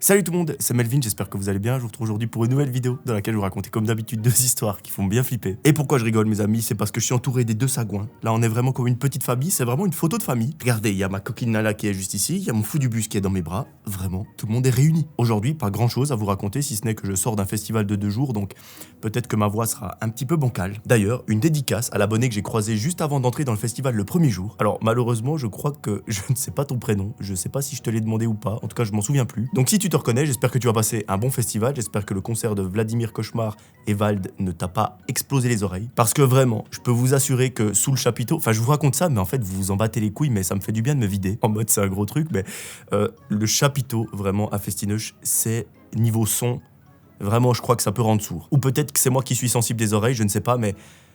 Salut tout le monde, c'est Melvin, j'espère que vous allez bien. Je vous retrouve aujourd'hui pour une nouvelle vidéo dans laquelle je vous raconter comme d'habitude 2 histoires qui font bien flipper. Et pourquoi je rigole mes amis, c'est parce que je suis entouré des 2 sagouins. Là on est vraiment comme une petite famille, c'est vraiment une photo de famille. Regardez, il y a ma coquine Nala qui est juste ici, il y a mon fou du bus qui est dans mes bras. Vraiment, tout le monde est réuni. Aujourd'hui, pas grand chose à vous raconter si ce n'est que je sors d'un festival de 2 jours, donc peut-être que ma voix sera un petit peu bancale. D'ailleurs, une dédicace à l'abonné que j'ai croisé juste avant d'entrer dans le festival le premier jour. Alors malheureusement, je crois que je ne sais pas ton prénom, je sais pas si je te l'ai demandé ou pas, en tout cas je m'en souviens plus. Donc si tu te reconnais, j'espère que tu vas passer un bon festival, j'espère que le concert de Vladimir Cauchemar et Vald ne t'a pas explosé les oreilles. Parce que vraiment, je peux vous assurer que sous le chapiteau, enfin je vous raconte ça, mais en fait vous vous en battez les couilles, mais ça me fait du bien de me vider. En mode c'est un gros truc, mais le chapiteau vraiment à Festinoche, c'est niveau son, vraiment je crois que ça peut rendre sourd. Ou peut-être que c'est moi qui suis sensible des oreilles, je ne sais pas, mais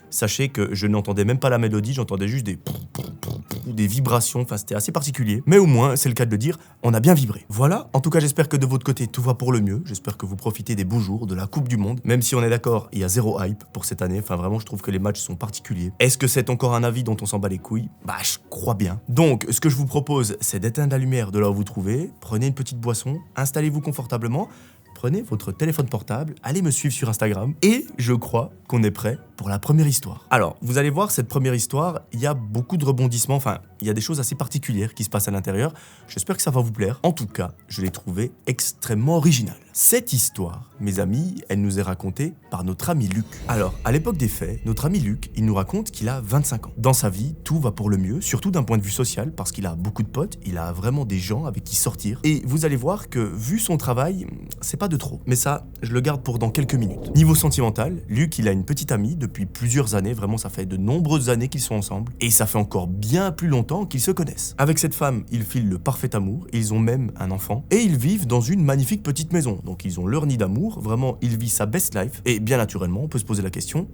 sachez que je n'entendais même pas la mélodie, j'entendais juste des vibrations, enfin c'était assez particulier. Mais au moins, c'est le cas de le dire, on a bien vibré. Voilà, en tout cas j'espère que de votre côté tout va pour le mieux, j'espère que vous profitez des beaux jours, de la Coupe du Monde, même si on est d'accord, il y a zéro hype pour cette année, enfin vraiment je trouve que les matchs sont particuliers. Est-ce que c'est encore un avis dont on s'en bat les couilles? Bah je crois bien. Donc ce que je vous propose, c'est d'éteindre la lumière de là où vous trouvez, prenez une petite boisson, installez-vous confortablement, prenez votre téléphone portable, allez me suivre sur Instagram et je crois qu'on est prêt pour la première histoire. Alors, vous allez voir, cette première histoire, il y a beaucoup de rebondissements, enfin, il y a des choses assez particulières qui se passent à l'intérieur. J'espère que ça va vous plaire. En tout cas, je l'ai trouvée extrêmement originale. Cette histoire, mes amis, elle nous est racontée par notre ami Luc. Alors, à l'époque des faits, notre ami Luc, il nous raconte qu'il a 25 ans. Dans sa vie, tout va pour le mieux, surtout d'un point de vue social, parce qu'il a beaucoup de potes, il a vraiment des gens avec qui sortir. Et vous allez voir que, vu son travail, c'est pas de trop. Mais ça, je le garde pour dans quelques minutes. Niveau sentimental, Luc, il a une petite amie depuis plusieurs années, vraiment ça fait de nombreuses années qu'ils sont ensemble, et ça fait encore bien plus longtemps qu'ils se connaissent. Avec cette femme, ils filent le parfait amour, ils ont même un enfant, et ils vivent dans une magnifique petite maison. Donc ils ont leur nid d'amour, vraiment ils vivent sa best life, et bien naturellement, on peut se poser la question,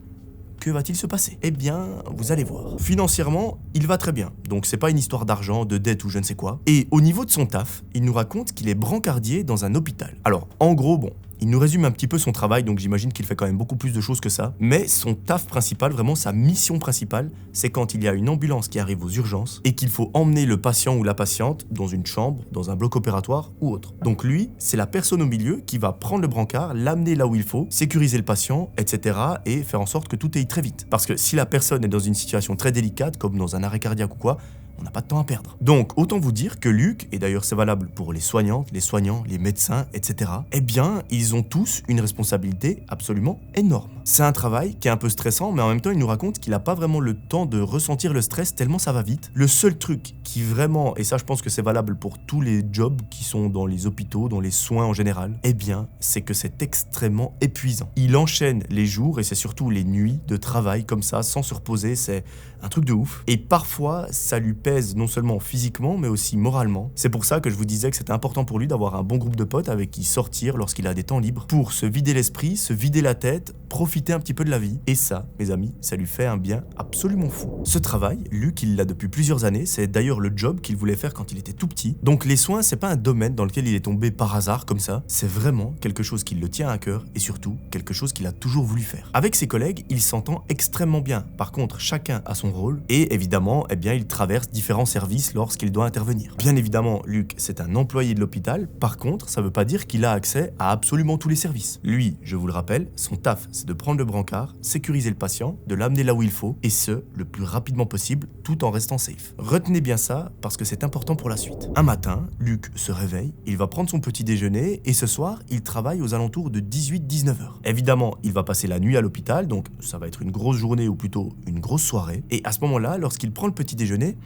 que va-t-il se passer? Eh bien, vous allez voir. Financièrement, il va très bien. Donc c'est pas une histoire d'argent, de dette ou je ne sais quoi. Et au niveau de son taf, il nous raconte qu'il est brancardier dans un hôpital. Alors, en gros, bon, il nous résume un petit peu son travail, donc j'imagine qu'il fait quand même beaucoup plus de choses que ça. Mais son taf principal, vraiment sa mission principale, c'est quand il y a une ambulance qui arrive aux urgences et qu'il faut emmener le patient ou la patiente dans une chambre, dans un bloc opératoire ou autre. Donc lui, c'est la personne au milieu qui va prendre le brancard, l'amener là où il faut, sécuriser le patient, etc. et faire en sorte que tout aille très vite. Parce que si la personne est dans une situation très délicate, comme dans un arrêt cardiaque ou quoi, on n'a pas de temps à perdre. Donc, autant vous dire que Luc, et d'ailleurs c'est valable pour les soignantes, les soignants, les médecins, etc., eh bien, ils ont tous une responsabilité absolument énorme. C'est un travail qui est un peu stressant, mais en même temps, il nous raconte qu'il n'a pas vraiment le temps de ressentir le stress tellement ça va vite. Le seul truc qui vraiment, et ça je pense que c'est valable pour tous les jobs qui sont dans les hôpitaux, dans les soins en général, eh bien, c'est que c'est extrêmement épuisant. Il enchaîne les jours, et c'est surtout les nuits de travail comme ça, sans se reposer, c'est un truc de ouf. Et parfois, ça lui pèse non seulement physiquement, mais aussi moralement. C'est pour ça que je vous disais que c'était important pour lui d'avoir un bon groupe de potes avec qui sortir lorsqu'il a des temps libres, pour se vider l'esprit, se vider la tête, profiter un petit peu de la vie. Et ça, mes amis, ça lui fait un bien absolument fou. Ce travail, Luc, il l'a depuis plusieurs années, c'est d'ailleurs le job qu'il voulait faire quand il était tout petit. Donc les soins, c'est pas un domaine dans lequel il est tombé par hasard comme ça, c'est vraiment quelque chose qui le tient à cœur et surtout quelque chose qu'il a toujours voulu faire. Avec ses collègues, il s'entend extrêmement bien. Par contre, chacun a son rôle et évidemment, eh bien, il traverse différents services lorsqu'il doit intervenir. Bien évidemment, Luc, c'est un employé de l'hôpital. Par contre, ça veut pas dire qu'il a accès à absolument tous les services. Lui, je vous le rappelle, son taf, c'est de prendre le brancard, sécuriser le patient, de l'amener là où il faut, et ce, le plus rapidement possible, tout en restant safe. Retenez bien ça, parce que c'est important pour la suite. Un matin, Luc se réveille, il va prendre son petit déjeuner, et ce soir, il travaille aux alentours de 18-19 heures. Évidemment, il va passer la nuit à l'hôpital, donc ça va être une grosse journée, ou plutôt une grosse soirée, et à ce moment-là, lorsqu'il prend le petit déjeuner,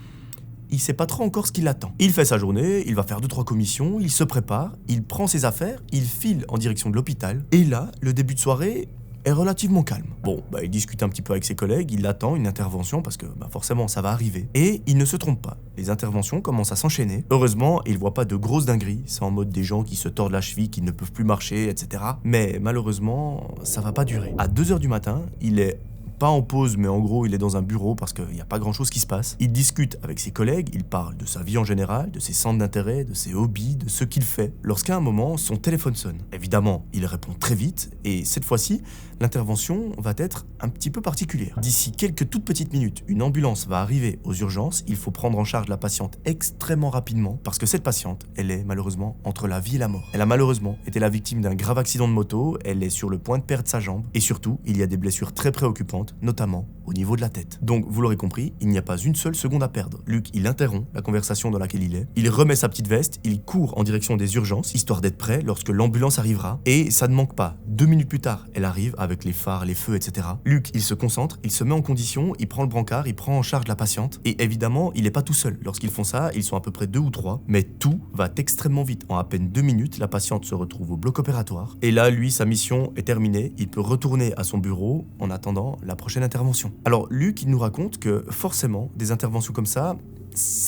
il sait pas trop encore ce qui l'attend. Il fait sa journée, il va faire 2-3 commissions, il se prépare, il prend ses affaires, il file en direction de l'hôpital, et là, le début de soirée est relativement calme. Bon, il discute un petit peu avec ses collègues, il attend une intervention parce que forcément ça va arriver. Et il ne se trompe pas, les interventions commencent à s'enchaîner. Heureusement, il voit pas de grosses dingueries, c'est en mode des gens qui se tordent la cheville, qui ne peuvent plus marcher, etc. Mais malheureusement, ça va pas durer. À 2h du matin, il est pas en pause, mais en gros, il est dans un bureau parce qu'il n'y a pas grand-chose qui se passe. Il discute avec ses collègues, il parle de sa vie en général, de ses centres d'intérêt, de ses hobbies, de ce qu'il fait. Lorsqu'à un moment, son téléphone sonne. Évidemment, il répond très vite, et cette fois-ci, l'intervention va être un petit peu particulière. D'ici quelques toutes petites minutes, une ambulance va arriver aux urgences, il faut prendre en charge la patiente extrêmement rapidement, parce que cette patiente, elle est malheureusement entre la vie et la mort. Elle a malheureusement été la victime d'un grave accident de moto, elle est sur le point de perdre sa jambe, et surtout, il y a des blessures très préoccupantes, notamment au niveau de la tête. Donc, vous l'aurez compris, il n'y a pas une seule seconde à perdre. Luc, il interrompt la conversation dans laquelle il remet sa petite veste, il court en direction des urgences, histoire d'être prêt lorsque l'ambulance arrivera, et ça ne manque pas. 2 minutes plus tard, elle arrive avec les phares, les feux, etc. Luc, il se concentre, il se met en condition, il prend le brancard, il prend en charge la patiente, et évidemment, il n'est pas tout seul. Lorsqu'ils font ça, ils sont à peu près 2 ou 3, mais tout va extrêmement vite. En à peine 2 minutes, la patiente se retrouve au bloc opératoire, et là, lui, sa mission est terminée, il peut retourner à son bureau en attendant la prochaine intervention. Alors, Luc, il nous raconte que forcément, des interventions comme ça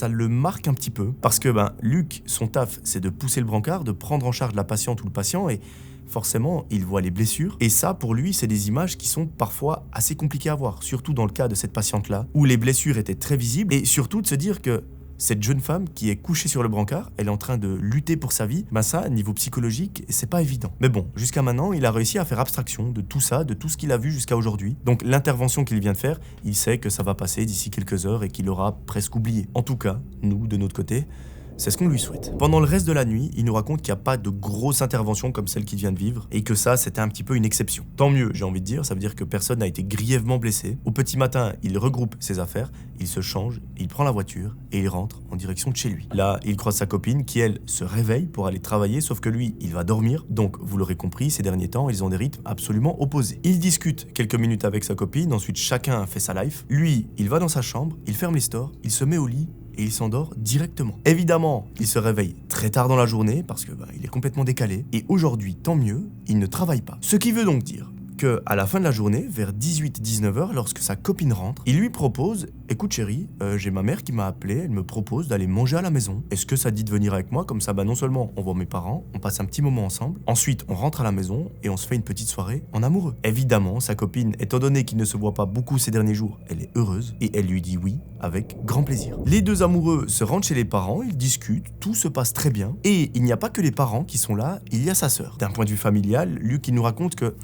le marque un petit peu, parce que Luc, son taf, c'est de pousser le brancard, de prendre en charge la patiente ou le patient, et forcément, il voit les blessures, et ça, pour lui, c'est des images qui sont parfois assez compliquées à voir, surtout dans le cas de cette patiente-là, où les blessures étaient très visibles, et surtout de se dire que cette jeune femme qui est couchée sur le brancard, elle est en train de lutter pour sa vie, ça, niveau psychologique, c'est pas évident. Mais bon, jusqu'à maintenant, il a réussi à faire abstraction de tout ça, de tout ce qu'il a vu jusqu'à aujourd'hui. Donc l'intervention qu'il vient de faire, il sait que ça va passer d'ici quelques heures et qu'il aura presque oublié. En tout cas, nous, de notre côté, c'est ce qu'on lui souhaite. Pendant le reste de la nuit, il nous raconte qu'il n'y a pas de grosses interventions comme celle qu'il vient de vivre et que ça, c'était un petit peu une exception. Tant mieux, j'ai envie de dire, ça veut dire que personne n'a été grièvement blessé. Au petit matin, il regroupe ses affaires, il se change, il prend la voiture et il rentre en direction de chez lui. Là, il croise sa copine qui, elle, se réveille pour aller travailler, sauf que lui, il va dormir. Donc, vous l'aurez compris, ces derniers temps, ils ont des rythmes absolument opposés. Il discute quelques minutes avec sa copine, ensuite chacun fait sa life. Lui, il va dans sa chambre, il ferme les stores, il se met au lit et il s'endort directement. Évidemment, il se réveille très tard dans la journée parce que il est complètement décalé. Et aujourd'hui, tant mieux, il ne travaille pas. Ce qui veut donc dire que à la fin de la journée, vers 18-19h, lorsque sa copine rentre, il lui propose « Écoute chérie, j'ai ma mère qui m'a appelé, elle me propose d'aller manger à la maison. Est-ce que ça te dit de venir avec moi? Comme ça, non seulement on voit mes parents, on passe un petit moment ensemble, ensuite on rentre à la maison et on se fait une petite soirée en amoureux. » Évidemment, sa copine, étant donné qu'il ne se voit pas beaucoup ces derniers jours, elle est heureuse et elle lui dit oui avec grand plaisir. Les deux amoureux se rendent chez les parents, ils discutent, tout se passe très bien. Et il n'y a pas que les parents qui sont là, il y a sa sœur. D'un point de vue familial, Luc, il nous raconte que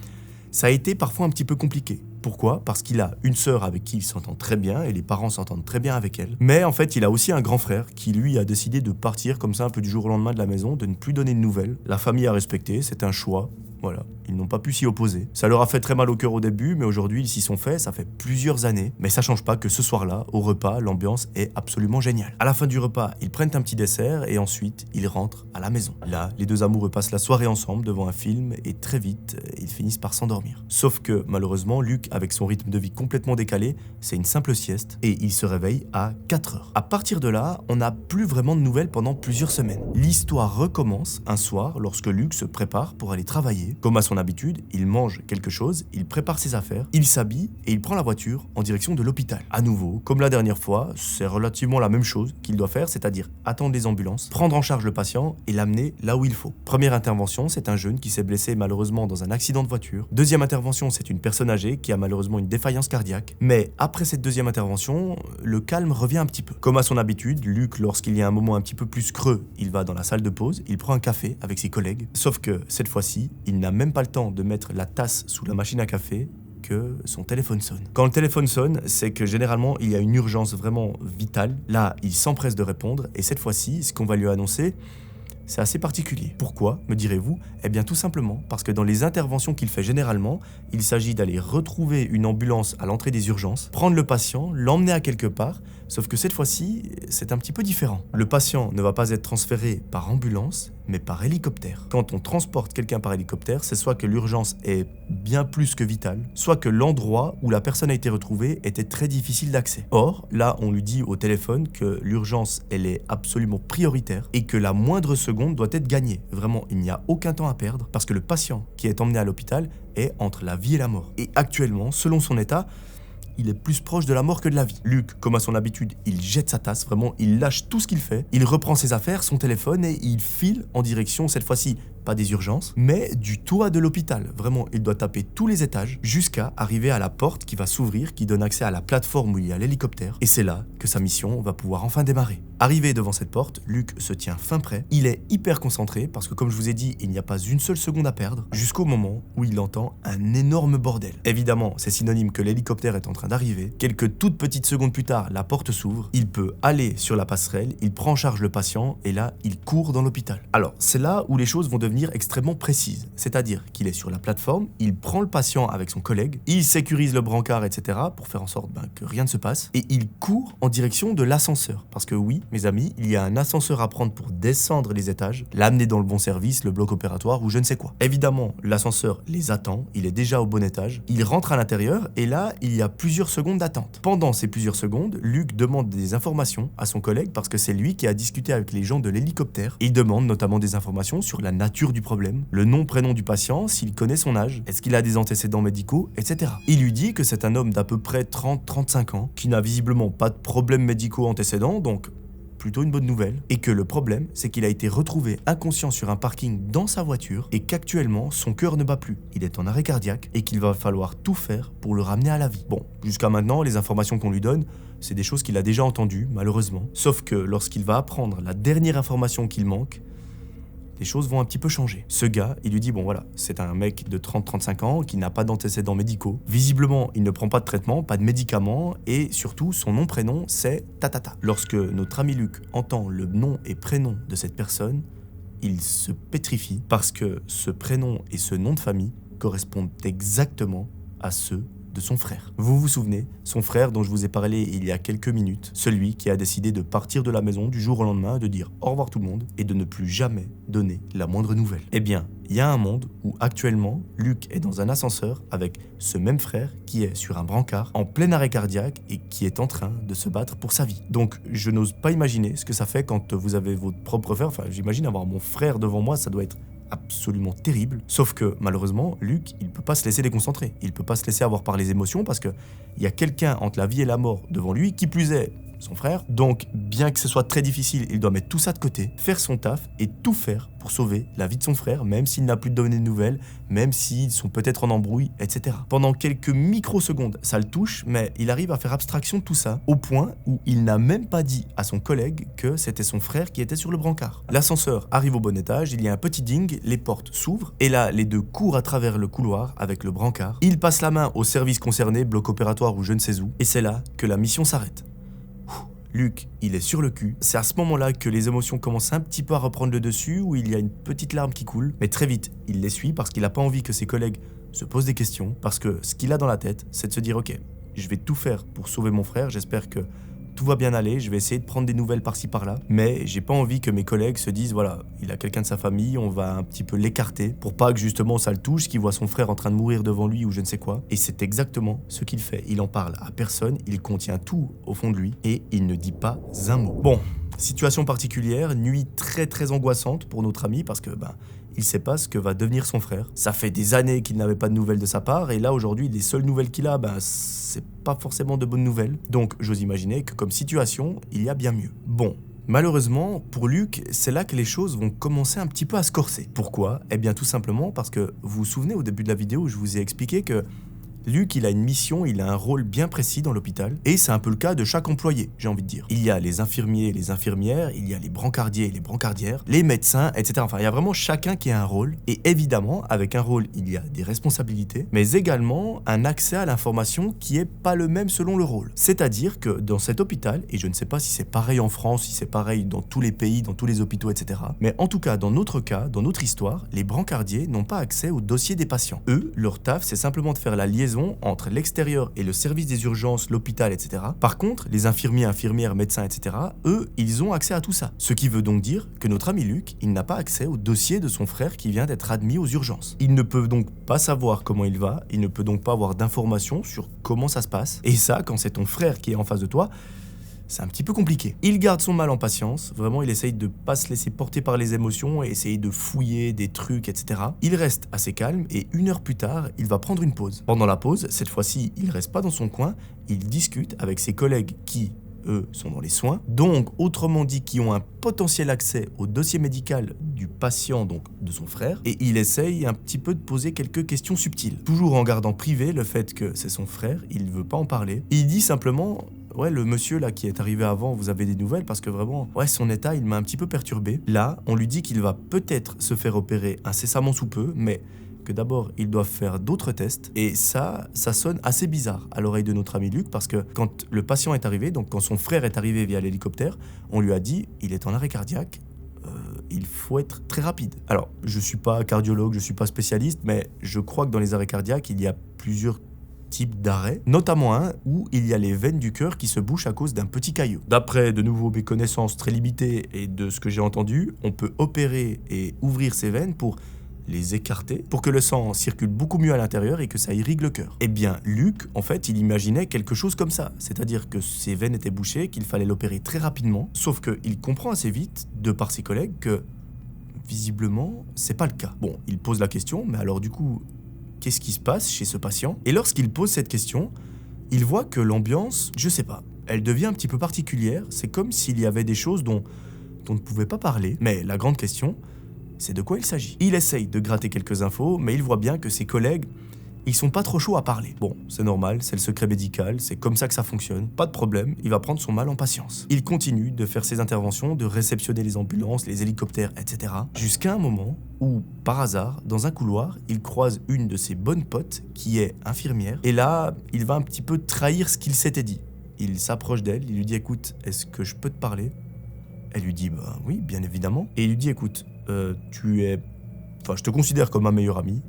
ça a été parfois un petit peu compliqué. Pourquoi? Parce qu'il a une sœur avec qui il s'entend très bien et les parents s'entendent très bien avec elle. Mais en fait, il a aussi un grand frère qui, lui, a décidé de partir comme ça un peu du jour au lendemain de la maison, de ne plus donner de nouvelles. La famille a respecté, c'est un choix. Voilà, ils n'ont pas pu s'y opposer. Ça leur a fait très mal au cœur au début, mais aujourd'hui, ils s'y sont faits, ça fait plusieurs années. Mais ça change pas que ce soir-là, au repas, l'ambiance est absolument géniale. À la fin du repas, ils prennent un petit dessert et ensuite, ils rentrent à la maison. Là, les deux amoureux passent la soirée ensemble devant un film et très vite, ils finissent par s'endormir. Sauf que, malheureusement, Luc, avec son rythme de vie complètement décalé, c'est une simple sieste et il se réveille à 4 heures. À partir de là, on n'a plus vraiment de nouvelles pendant plusieurs semaines. L'histoire recommence un soir lorsque Luc se prépare pour aller travailler. Comme à son habitude, il mange quelque chose, il prépare ses affaires, il s'habille et il prend la voiture en direction de l'hôpital. À nouveau, comme la dernière fois, c'est relativement la même chose qu'il doit faire, c'est-à-dire attendre les ambulances, prendre en charge le patient et l'amener là où il faut. Première intervention, c'est un jeune qui s'est blessé malheureusement dans un accident de voiture. Deuxième intervention, c'est une personne âgée qui a malheureusement une défaillance cardiaque. Mais après cette deuxième intervention, le calme revient un petit peu. Comme à son habitude, Luc, lorsqu'il y a un moment un petit peu plus creux, il va dans la salle de pause, il prend un café avec ses collègues. Sauf que cette fois-ci, il n'a même pas le temps de mettre la tasse sous la machine à café que son téléphone sonne. Quand le téléphone sonne, c'est que généralement il y a une urgence vraiment vitale. Là, il s'empresse de répondre et cette fois-ci, ce qu'on va lui annoncer, c'est assez particulier. Pourquoi, me direz-vous? Eh bien tout simplement parce que dans les interventions qu'il fait généralement, il s'agit d'aller retrouver une ambulance à l'entrée des urgences, prendre le patient, l'emmener à quelque part, sauf que cette fois-ci, c'est un petit peu différent. Le patient ne va pas être transféré par ambulance, mais par hélicoptère. Quand on transporte quelqu'un par hélicoptère, c'est soit que l'urgence est bien plus que vitale, soit que l'endroit où la personne a été retrouvée était très difficile d'accès. Or, là, on lui dit au téléphone que l'urgence, elle est absolument prioritaire et que la moindre seconde doit être gagnée. Vraiment, il n'y a aucun temps à perdre parce que le patient qui est emmené à l'hôpital est entre la vie et la mort. Et actuellement, selon son état, il est plus proche de la mort que de la vie. Luc, comme à son habitude, il jette sa tasse, vraiment, il lâche tout ce qu'il fait, il reprend ses affaires, son téléphone et il file en direction, cette fois-ci, pas des urgences, mais du toit de l'hôpital. Vraiment, il doit taper tous les étages jusqu'à arriver à la porte qui va s'ouvrir, qui donne accès à la plateforme où il y a l'hélicoptère. Et c'est là que sa mission va pouvoir enfin démarrer. Arrivé devant cette porte, Luke se tient fin prêt. Il est hyper concentré parce que comme je vous ai dit, il n'y a pas une seule seconde à perdre jusqu'au moment où il entend un énorme bordel. Évidemment, c'est synonyme que l'hélicoptère est en train d'arriver. Quelques toutes petites secondes plus tard, la porte s'ouvre. Il peut aller sur la passerelle, il prend en charge le patient et là, il court dans l'hôpital. Alors, c'est là où les choses vont devenir extrêmement précises. C'est-à-dire qu'il est sur la plateforme, il prend le patient avec son collègue, il sécurise le brancard, etc. pour faire en sorte que rien ne se passe et il court en direction de l'ascenseur. Parce que oui, mes amis, il y a un ascenseur à prendre pour descendre les étages, l'amener dans le bon service, le bloc opératoire ou je ne sais quoi. Évidemment, l'ascenseur les attend, il est déjà au bon étage, il rentre à l'intérieur et là, il y a plusieurs secondes d'attente. Pendant ces plusieurs secondes, Luke demande des informations à son collègue parce que c'est lui qui a discuté avec les gens de l'hélicoptère. Il demande notamment des informations sur la nature du problème, le nom, prénom du patient, s'il connaît son âge, est-ce qu'il a des antécédents médicaux, etc. Il lui dit que c'est un homme d'à peu près 30-35 ans, qui n'a visiblement pas de problèmes médicaux antécédents, donc plutôt une bonne nouvelle, et que le problème, c'est qu'il a été retrouvé inconscient sur un parking dans sa voiture et qu'actuellement, son cœur ne bat plus. Il est en arrêt cardiaque et qu'il va falloir tout faire pour le ramener à la vie. Bon, jusqu'à maintenant, les informations qu'on lui donne, c'est des choses qu'il a déjà entendues, malheureusement. Sauf que lorsqu'il va apprendre la dernière information qu'il manque, les choses vont un petit peu changer. Ce gars, il lui dit, bon voilà, c'est un mec de 30-35 ans qui n'a pas d'antécédents médicaux. Visiblement, il ne prend pas de traitement, pas de médicaments, et surtout, son nom-prénom, c'est Tatata. Lorsque notre ami Luke entend le nom et prénom de cette personne, il se pétrifie parce que ce prénom et ce nom de famille correspondent exactement à ceux de son frère. Vous vous souvenez, son frère dont je vous ai parlé il y a quelques minutes, celui qui a décidé de partir de la maison du jour au lendemain, de dire au revoir tout le monde et de ne plus jamais donner la moindre nouvelle. Eh bien, il y a un monde où actuellement, Luke est dans un ascenseur avec ce même frère qui est sur un brancard en plein arrêt cardiaque et qui est en train de se battre pour sa vie. Donc, je n'ose pas imaginer ce que ça fait quand vous avez votre propre frère. Enfin, j'imagine avoir mon frère devant moi, ça doit être absolument terrible. Sauf que malheureusement, Luke, il peut pas se laisser déconcentrer. Il peut pas se laisser avoir par les émotions parce que il y a quelqu'un entre la vie et la mort devant lui, qui plus est son frère. Donc, bien que ce soit très difficile, il doit mettre tout ça de côté, faire son taf et tout faire pour sauver la vie de son frère, même s'il n'a plus de données de nouvelles, même s'ils sont peut-être en embrouille, etc. Pendant quelques microsecondes, ça le touche, mais il arrive à faire abstraction de tout ça, au point où il n'a même pas dit à son collègue que c'était son frère qui était sur le brancard. L'ascenseur arrive au bon étage, il y a un petit ding, les portes s'ouvrent, et là, les deux courent à travers le couloir avec le brancard. Ils passent la main au service concerné, bloc opératoire ou je ne sais où, et c'est là que la mission s'arrête. Luke, il est sur le cul. C'est à ce moment-là que les émotions commencent un petit peu à reprendre le dessus, où il y a une petite larme qui coule. Mais très vite, il l'essuie parce qu'il n'a pas envie que ses collègues se posent des questions. Parce que ce qu'il a dans la tête, c'est de se dire « Ok, je vais tout faire pour sauver mon frère. J'espère que tout va bien aller. Je vais essayer de prendre des nouvelles par-ci par-là. Mais j'ai pas envie que mes collègues se disent « Voilà, il a quelqu'un de sa famille, on va un petit peu l'écarter. » Pour pas que justement ça le touche, qu'il voit son frère en train de mourir devant lui ou je ne sais quoi. Et c'est exactement ce qu'il fait. Il en parle à personne, il contient tout au fond de lui et il ne dit pas un mot. Bon, situation particulière, nuit très très angoissante pour notre ami parce que il sait pas ce que va devenir son frère. Ça fait des années qu'il n'avait pas de nouvelles de sa part et là aujourd'hui les seules nouvelles qu'il a, c'est pas forcément de bonnes nouvelles. Donc j'ose imaginer que comme situation, il y a bien mieux. Bon. Malheureusement, pour Luke, c'est là que les choses vont commencer un petit peu à se corser. Pourquoi ? Eh bien tout simplement parce que vous vous souvenez au début de la vidéo où je vous ai expliqué que Luke, il a une mission, il a un rôle bien précis dans l'hôpital, et c'est un peu le cas de chaque employé, j'ai envie de dire. Il y a les infirmiers et les infirmières, il y a les brancardiers et les brancardières, les médecins, etc. Enfin, il y a vraiment chacun qui a un rôle, et évidemment, avec un rôle, il y a des responsabilités, mais également un accès à l'information qui est pas le même selon le rôle. C'est-à-dire que dans cet hôpital, et je ne sais pas si c'est pareil en France, si c'est pareil dans tous les pays, dans tous les hôpitaux, etc. Mais en tout cas, dans notre cas, dans notre histoire, les brancardiers n'ont pas accès au dossier des patients. Eux, leur taf, c'est simplement de faire la liaison entre l'extérieur et le service des urgences, l'hôpital, etc. Par contre, les infirmiers, infirmières, médecins, etc., eux, ils ont accès à tout ça. Ce qui veut donc dire que notre ami Luke, il n'a pas accès au dossier de son frère qui vient d'être admis aux urgences. Il ne peut donc pas savoir comment il va, il ne peut donc pas avoir d'informations sur comment ça se passe. Et ça, quand c'est ton frère qui est en face de toi, c'est un petit peu compliqué. Il garde son mal en patience, vraiment il essaye de pas se laisser porter par les émotions et essayer de fouiller des trucs, etc. Il reste assez calme et 1 heure plus tard, il va prendre une pause. Pendant la pause, cette fois-ci, il reste pas dans son coin, il discute avec ses collègues qui, eux, sont dans les soins. Donc, autrement dit, qui ont un potentiel accès au dossier médical du patient, donc de son frère. Et il essaye un petit peu de poser quelques questions subtiles. Toujours en gardant privé le fait que c'est son frère, il ne veut pas en parler. Il dit simplement... Ouais, le monsieur là qui est arrivé avant, vous avez des nouvelles parce que vraiment, ouais, son état, il m'a un petit peu perturbé. Là, on lui dit qu'il va peut-être se faire opérer incessamment sous peu, mais que d'abord, ils doivent faire d'autres tests. Et ça sonne assez bizarre à l'oreille de notre ami Luc parce que quand le patient est arrivé, donc quand son frère est arrivé via l'hélicoptère, on lui a dit, il est en arrêt cardiaque. Il faut être très rapide. Alors, je suis pas cardiologue, je suis pas spécialiste, mais je crois que dans les arrêts cardiaques, il y a plusieurs type d'arrêt, notamment un où il y a les veines du cœur qui se bouchent à cause d'un petit caillou. D'après de nouveau mes connaissances très limitées et de ce que j'ai entendu, on peut opérer et ouvrir ces veines pour les écarter, pour que le sang circule beaucoup mieux à l'intérieur et que ça irrigue le cœur. Eh bien, Luc, en fait, il imaginait quelque chose comme ça, c'est-à-dire que ses veines étaient bouchées, qu'il fallait l'opérer très rapidement, sauf qu'il comprend assez vite, de par ses collègues, que visiblement, c'est pas le cas. Bon, il pose la question, mais alors du coup... Qu'est-ce qui se passe chez ce patient? Et lorsqu'il pose cette question, il voit que l'ambiance, je sais pas, elle devient un petit peu particulière. C'est comme s'il y avait des choses dont on ne pouvait pas parler. Mais la grande question, c'est de quoi il s'agit. Il essaye de gratter quelques infos, mais il voit bien que ses collègues, ils sont pas trop chauds à parler. Bon, c'est normal, c'est le secret médical, c'est comme ça que ça fonctionne. Pas de problème, il va prendre son mal en patience. Il continue de faire ses interventions, de réceptionner les ambulances, les hélicoptères, etc. Jusqu'à un moment où, par hasard, dans un couloir, il croise une de ses bonnes potes qui est infirmière. Et là, il va un petit peu trahir ce qu'il s'était dit. Il s'approche d'elle, il lui dit « Écoute, est-ce que je peux te parler ?» Elle lui dit « Bah oui, bien évidemment. » Et il lui dit « Écoute, je te considère comme un meilleur ami.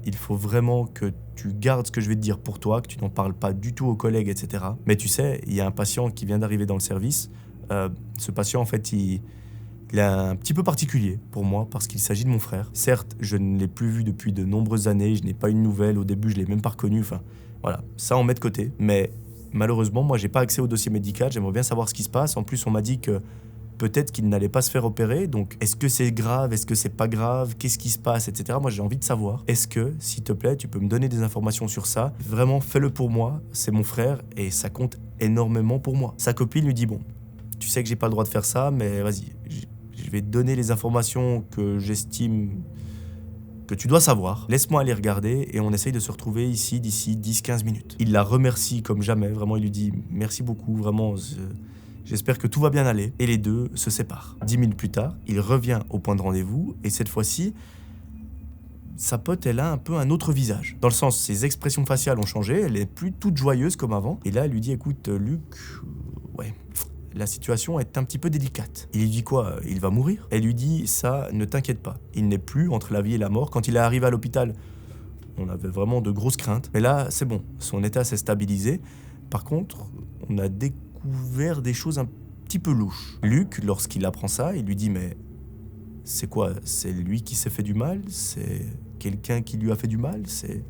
Il faut vraiment que tu gardes ce que je vais te dire pour toi, que tu n'en parles pas du tout aux collègues, etc. Mais tu sais, il y a un patient qui vient d'arriver dans le service. Ce patient, en fait, il est un petit peu particulier pour moi parce qu'il s'agit de mon frère. Certes, je ne l'ai plus vu depuis de nombreuses années. Je n'ai pas eu de nouvelles. Au début, je ne l'ai même pas reconnu. Enfin, voilà, ça on met de côté. Mais malheureusement, moi, j'ai pas accès au dossier médical. J'aimerais bien savoir ce qui se passe. En plus, on m'a dit que peut-être qu'il n'allait pas se faire opérer, donc est-ce que c'est grave, est-ce que c'est pas grave, qu'est-ce qui se passe, etc. Moi j'ai envie de savoir. Est-ce que, s'il te plaît, tu peux me donner des informations sur ça? Vraiment, fais-le pour moi, c'est mon frère et ça compte énormément pour moi. Sa copine lui dit, bon, tu sais que j'ai pas le droit de faire ça, mais vas-y, je vais te donner les informations que j'estime que tu dois savoir. Laisse-moi aller regarder et on essaye de se retrouver ici d'ici 10-15 minutes. Il la remercie comme jamais, vraiment il lui dit merci beaucoup, vraiment... J'espère que tout va bien aller. Et les deux se séparent. 10 minutes plus tard, il revient au point de rendez-vous. Et cette fois-ci, sa pote, elle a un peu un autre visage. Dans le sens, ses expressions faciales ont changé. Elle est plus toute joyeuse comme avant. Et là, elle lui dit, écoute, Luc, ouais, la situation est un petit peu délicate. Il lui dit quoi? Il va mourir? Elle lui dit, ça, ne t'inquiète pas. Il n'est plus entre la vie et la mort. Quand il est arrivé à l'hôpital, on avait vraiment de grosses craintes. Mais là, c'est bon. Son état s'est stabilisé. Par contre, on a découvert des choses un petit peu louches. Luc, lorsqu'il apprend ça, il lui dit « Mais c'est quoi? C'est lui qui s'est fait du mal? C'est quelqu'un qui lui a fait du mal? C'est...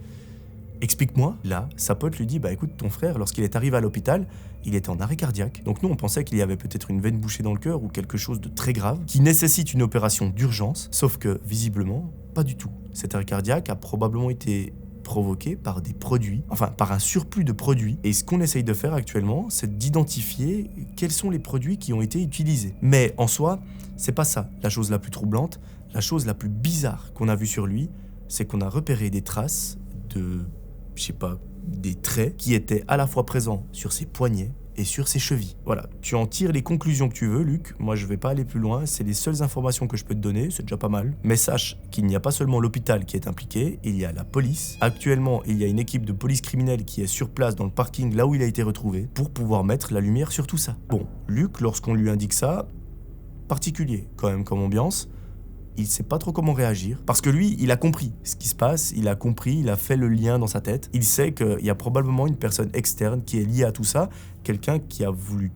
Explique-moi. » Là, sa pote lui dit « Bah écoute, ton frère, lorsqu'il est arrivé à l'hôpital, il était en arrêt cardiaque. Donc nous, on pensait qu'il y avait peut-être une veine bouchée dans le cœur ou quelque chose de très grave qui nécessite une opération d'urgence. Sauf que, visiblement, pas du tout. Cet arrêt cardiaque a probablement été... provoqué par des produits, enfin par un surplus de produits. Et ce qu'on essaye de faire actuellement, c'est d'identifier quels sont les produits qui ont été utilisés. Mais en soi, c'est pas ça la chose la plus troublante. La chose la plus bizarre qu'on a vue sur lui, c'est qu'on a repéré des traces de, je sais pas, des traits qui étaient à la fois présents sur ses poignets et sur ses chevilles. Voilà, tu en tires les conclusions que tu veux, Luc. Moi, je vais pas aller plus loin. C'est les seules informations que je peux te donner. C'est déjà pas mal. Mais sache qu'il n'y a pas seulement l'hôpital qui est impliqué. Il y a la police. Actuellement, il y a une équipe de police criminelle qui est sur place dans le parking là où il a été retrouvé pour pouvoir mettre la lumière sur tout ça. Bon, Luc, lorsqu'on lui indique ça, particulier quand même comme ambiance. Il sait pas trop comment réagir. Parce que lui, il a compris ce qui se passe, il a compris, il a fait le lien dans sa tête. Il sait qu'il y a probablement une personne externe qui est liée à tout ça, quelqu'un qui a voulu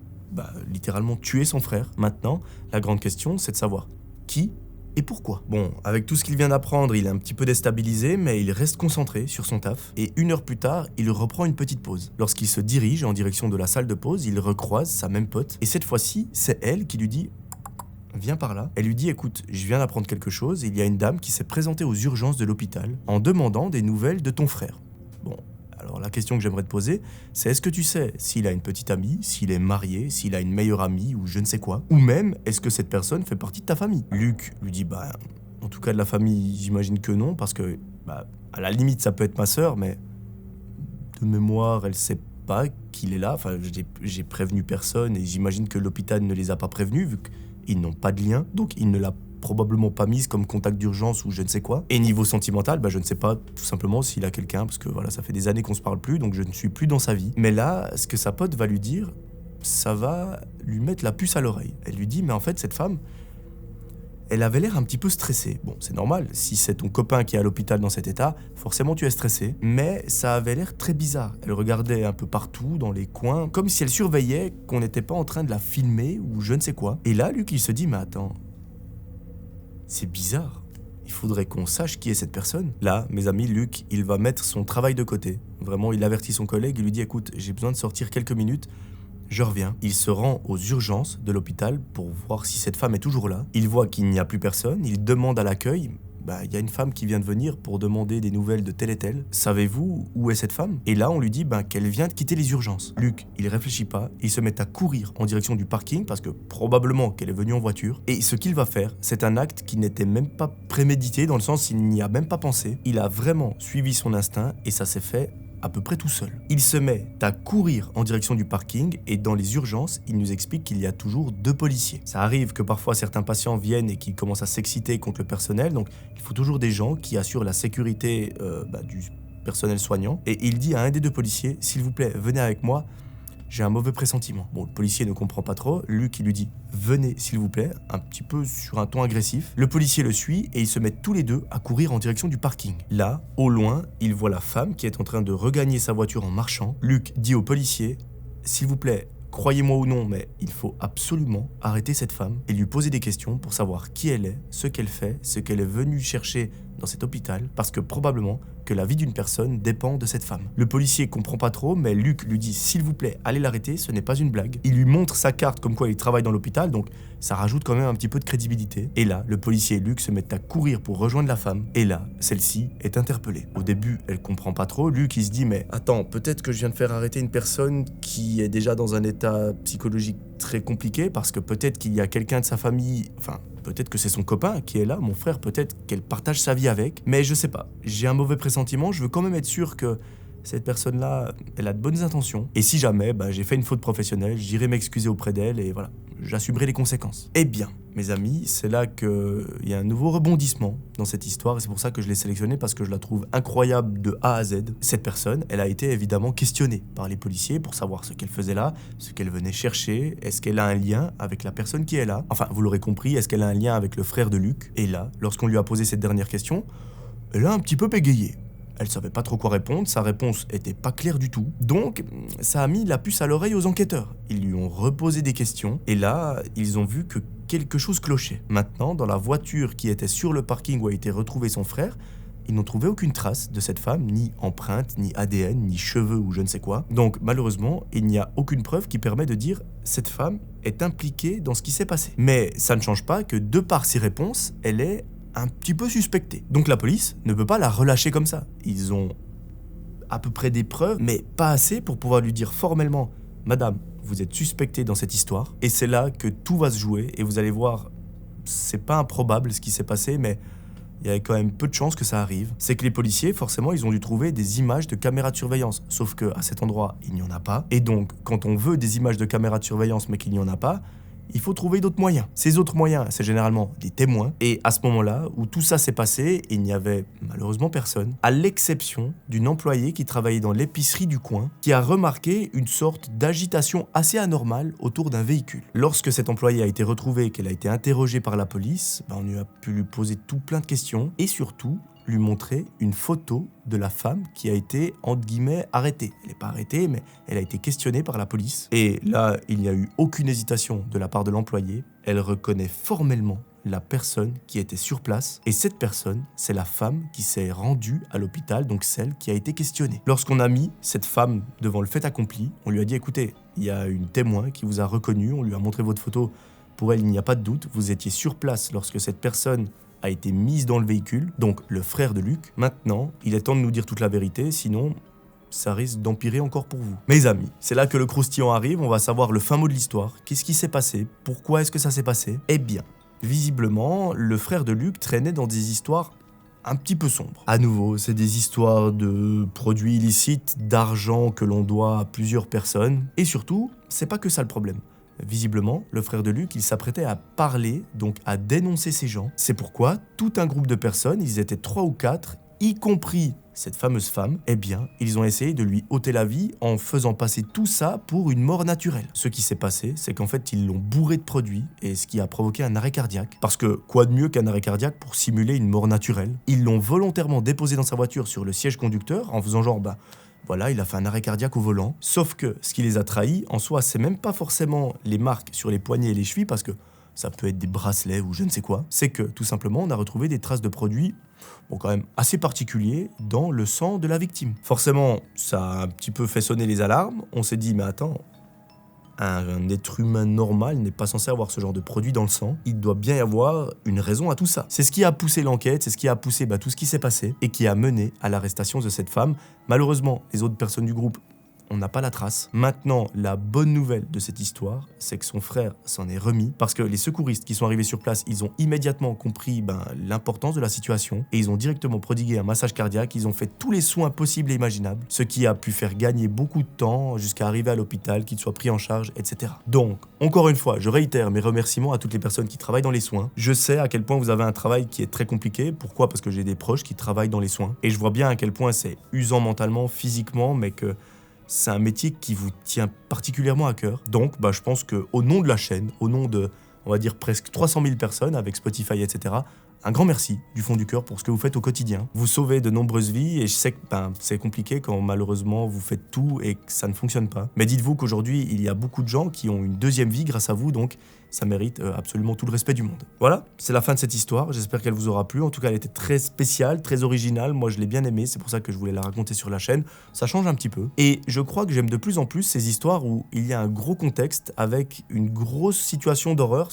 littéralement tuer son frère. Maintenant, la grande question, c'est de savoir qui et pourquoi. Bon, avec tout ce qu'il vient d'apprendre, il est un petit peu déstabilisé, mais il reste concentré sur son taf. Et 1 heure plus tard, il reprend une petite pause. Lorsqu'il se dirige en direction de la salle de pause, il recroise sa même pote. Et cette fois-ci, c'est elle qui lui dit... Viens par là. Elle lui dit, écoute, je viens d'apprendre quelque chose. Il y a une dame qui s'est présentée aux urgences de l'hôpital en demandant des nouvelles de ton frère. Bon, Alors la question que j'aimerais te poser, c'est est-ce que tu sais s'il a une petite amie, s'il est marié, s'il a une meilleure amie ou je ne sais quoi? Ou même, est-ce que cette personne fait partie de ta famille? Luc lui dit, en tout cas de la famille, j'imagine que non, parce que, à la limite, ça peut être ma sœur, mais de mémoire, elle sait pas qu'il est là. Enfin, j'ai prévenu personne et j'imagine que l'hôpital ne les a pas prévenus vu qu'ils n'ont pas de lien. Donc, il ne l'a probablement pas mise comme contact d'urgence ou je ne sais quoi. Et niveau sentimental, je ne sais pas tout simplement s'il a quelqu'un parce que voilà, ça fait des années qu'on se parle plus, donc je ne suis plus dans sa vie. Mais là, ce que sa pote va lui dire, ça va lui mettre la puce à l'oreille. Elle lui dit, mais en fait, cette femme, elle avait l'air un petit peu stressée. Bon, c'est normal, si c'est ton copain qui est à l'hôpital dans cet état, forcément tu es stressé. Mais ça avait l'air très bizarre. Elle regardait un peu partout, dans les coins, comme si elle surveillait qu'on n'était pas en train de la filmer ou je ne sais quoi. Et là, Luc, il se dit, mais attends, c'est bizarre. Il faudrait qu'on sache qui est cette personne. Là, mes amis, Luc, il va mettre son travail de côté. Vraiment, il avertit son collègue, il lui dit, écoute, j'ai besoin de sortir quelques minutes. Je reviens. Il se rend aux urgences de l'hôpital pour voir si cette femme est toujours là. Il voit qu'il n'y a plus personne. Il demande à l'accueil. Il y a une femme qui vient de venir pour demander des nouvelles de tel et tel. Savez-vous où est cette femme? Et là, on lui dit qu'elle vient de quitter les urgences. Luc, il réfléchit pas. Il se met à courir en direction du parking parce que probablement qu'elle est venue en voiture. Et ce qu'il va faire, c'est un acte qui n'était même pas prémédité dans le sens il n'y a même pas pensé. Il a vraiment suivi son instinct et ça s'est fait à peu près tout seul. Il se met à courir en direction du parking et dans les urgences, il nous explique qu'il y a toujours 2 policiers. Ça arrive que parfois certains patients viennent et qu'ils commencent à s'exciter contre le personnel, donc il faut toujours des gens qui assurent la sécurité du personnel soignant. Et il dit à un des 2 policiers, s'il vous plaît, venez avec moi, j'ai un mauvais pressentiment. Bon, le policier ne comprend pas trop. Luc, il lui dit « Venez, s'il vous plaît », un petit peu sur un ton agressif. Le policier le suit et ils se mettent tous les 2 à courir en direction du parking. Là, au loin, il voit la femme qui est en train de regagner sa voiture en marchant. Luc dit au policier « S'il vous plaît, croyez-moi ou non, mais il faut absolument arrêter cette femme et lui poser des questions pour savoir qui elle est, ce qu'elle fait, ce qu'elle est venue chercher dans cet hôpital, parce que probablement que la vie d'une personne dépend de cette femme. » Le policier comprend pas trop, mais Luc lui dit « S'il vous plaît, allez l'arrêter, ce n'est pas une blague. » Il lui montre sa carte comme quoi il travaille dans l'hôpital, donc ça rajoute quand même un petit peu de crédibilité. Et là, le policier et Luc se mettent à courir pour rejoindre la femme, et là, celle-ci est interpellée. Au début, elle comprend pas trop, Luc il se dit « Mais attends, peut-être que je viens de faire arrêter une personne qui est déjà dans un état psychologique très compliqué, parce que peut-être qu'il y a quelqu'un de sa famille, peut-être que c'est son copain qui est là, mon frère, peut-être qu'elle partage sa vie avec, mais je sais pas, j'ai un mauvais pressentiment, je veux quand même être sûr que cette personne-là, elle a de bonnes intentions. Et si jamais j'ai fait une faute professionnelle, j'irai m'excuser auprès d'elle et voilà, j'assumerai les conséquences. Eh bien, mes amis, c'est là qu'il y a un nouveau rebondissement dans cette histoire et c'est pour ça que je l'ai sélectionnée parce que je la trouve incroyable de A à Z. Cette personne, elle a été évidemment questionnée par les policiers pour savoir ce qu'elle faisait là, ce qu'elle venait chercher, est-ce qu'elle a un lien avec la personne qui est là? Enfin, vous l'aurez compris, est-ce qu'elle a un lien avec le frère de Luc? Et là, lorsqu'on lui a posé cette dernière question, elle a un petit peu bégayé. Elle savait pas trop quoi répondre, sa réponse était pas claire du tout. Donc, ça a mis la puce à l'oreille aux enquêteurs. Ils lui ont reposé des questions, et là, ils ont vu que quelque chose clochait. Maintenant, dans la voiture qui était sur le parking où a été retrouvé son frère, ils n'ont trouvé aucune trace de cette femme, ni empreinte, ni ADN, ni cheveux ou je ne sais quoi. Donc, malheureusement, il n'y a aucune preuve qui permet de dire « cette femme est impliquée dans ce qui s'est passé ». Mais ça ne change pas que, de par ses réponses, elle est un petit peu suspectée. Donc la police ne peut pas la relâcher comme ça. Ils ont à peu près des preuves, mais pas assez pour pouvoir lui dire formellement « Madame, vous êtes suspectée dans cette histoire ». Et c'est là que tout va se jouer et vous allez voir, c'est pas improbable ce qui s'est passé, mais il y avait quand même peu de chances que ça arrive. C'est que les policiers, forcément, ils ont dû trouver des images de caméras de surveillance. Sauf qu'à cet endroit, il n'y en a pas. Et donc, quand on veut des images de caméras de surveillance mais qu'il n'y en a pas, il faut trouver d'autres moyens. Ces autres moyens, c'est généralement des témoins. Et à ce moment-là, où tout ça s'est passé, il n'y avait malheureusement personne, à l'exception d'une employée qui travaillait dans l'épicerie du coin, qui a remarqué une sorte d'agitation assez anormale autour d'un véhicule. Lorsque cette employée a été retrouvée et qu'elle a été interrogée par la police, on a pu lui poser tout plein de questions et surtout lui montrer une photo de la femme qui a été, entre guillemets, arrêtée. Elle n'est pas arrêtée, mais elle a été questionnée par la police. Et là, il n'y a eu aucune hésitation de la part de l'employée. Elle reconnaît formellement la personne qui était sur place. Et cette personne, c'est la femme qui s'est rendue à l'hôpital, donc celle qui a été questionnée. Lorsqu'on a mis cette femme devant le fait accompli, on lui a dit, écoutez, il y a une témoin qui vous a reconnu, on lui a montré votre photo. Pour elle, il n'y a pas de doute, vous étiez sur place lorsque cette personne a été mise dans le véhicule, donc le frère de Luc. Maintenant, il est temps de nous dire toute la vérité, sinon ça risque d'empirer encore pour vous. Mes amis, c'est là que le croustillant arrive, on va savoir le fin mot de l'histoire. Qu'est-ce qui s'est passé? Pourquoi est-ce que ça s'est passé? Eh bien, visiblement, le frère de Luc traînait dans des histoires un petit peu sombres. À nouveau, c'est des histoires de produits illicites, d'argent que l'on doit à plusieurs personnes. Et surtout, c'est pas que ça le problème. Visiblement, le frère de Luc, il s'apprêtait à parler, donc à dénoncer ces gens. C'est pourquoi tout un groupe de personnes, ils étaient 3 ou 4, y compris cette fameuse femme, eh bien, ils ont essayé de lui ôter la vie en faisant passer tout ça pour une mort naturelle. Ce qui s'est passé, c'est qu'en fait, ils l'ont bourré de produits, et ce qui a provoqué un arrêt cardiaque. Parce que, quoi de mieux qu'un arrêt cardiaque pour simuler une mort naturelle? Ils l'ont volontairement déposé dans sa voiture sur le siège conducteur, en faisant genre, voilà, il a fait un arrêt cardiaque au volant. Sauf que ce qui les a trahis, en soi, c'est même pas forcément les marques sur les poignets et les chevilles, parce que ça peut être des bracelets ou je ne sais quoi. C'est que, tout simplement, on a retrouvé des traces de produits, quand même assez particuliers, dans le sang de la victime. Forcément, ça a un petit peu fait sonner les alarmes. On s'est dit, mais attends, un être humain normal n'est pas censé avoir ce genre de produit dans le sang. Il doit bien y avoir une raison à tout ça. C'est ce qui a poussé l'enquête, c'est ce qui a poussé tout ce qui s'est passé et qui a mené à l'arrestation de cette femme. Malheureusement, les autres personnes du groupe, on n'a pas la trace. Maintenant, la bonne nouvelle de cette histoire, c'est que son frère s'en est remis parce que les secouristes qui sont arrivés sur place, ils ont immédiatement compris l'importance de la situation et ils ont directement prodigué un massage cardiaque, ils ont fait tous les soins possibles et imaginables, ce qui a pu faire gagner beaucoup de temps jusqu'à arriver à l'hôpital, qu'il soit pris en charge, etc. Donc, encore une fois, je réitère mes remerciements à toutes les personnes qui travaillent dans les soins. Je sais à quel point vous avez un travail qui est très compliqué. Pourquoi? Parce que j'ai des proches qui travaillent dans les soins et je vois bien à quel point c'est usant mentalement, physiquement, mais que c'est un métier qui vous tient particulièrement à cœur. Donc, je pense qu'au nom de la chaîne, au nom de, on va dire, presque 300 000 personnes avec Spotify, etc., un grand merci du fond du cœur pour ce que vous faites au quotidien. Vous sauvez de nombreuses vies et je sais que c'est compliqué quand malheureusement vous faites tout et que ça ne fonctionne pas. Mais dites-vous qu'aujourd'hui, il y a beaucoup de gens qui ont une deuxième vie grâce à vous, donc ça mérite absolument tout le respect du monde. Voilà, c'est la fin de cette histoire. J'espère qu'elle vous aura plu. En tout cas, elle était très spéciale, très originale. Moi, je l'ai bien aimée. C'est pour ça que je voulais la raconter sur la chaîne. Ça change un petit peu. Et je crois que j'aime de plus en plus ces histoires où il y a un gros contexte avec une grosse situation d'horreur.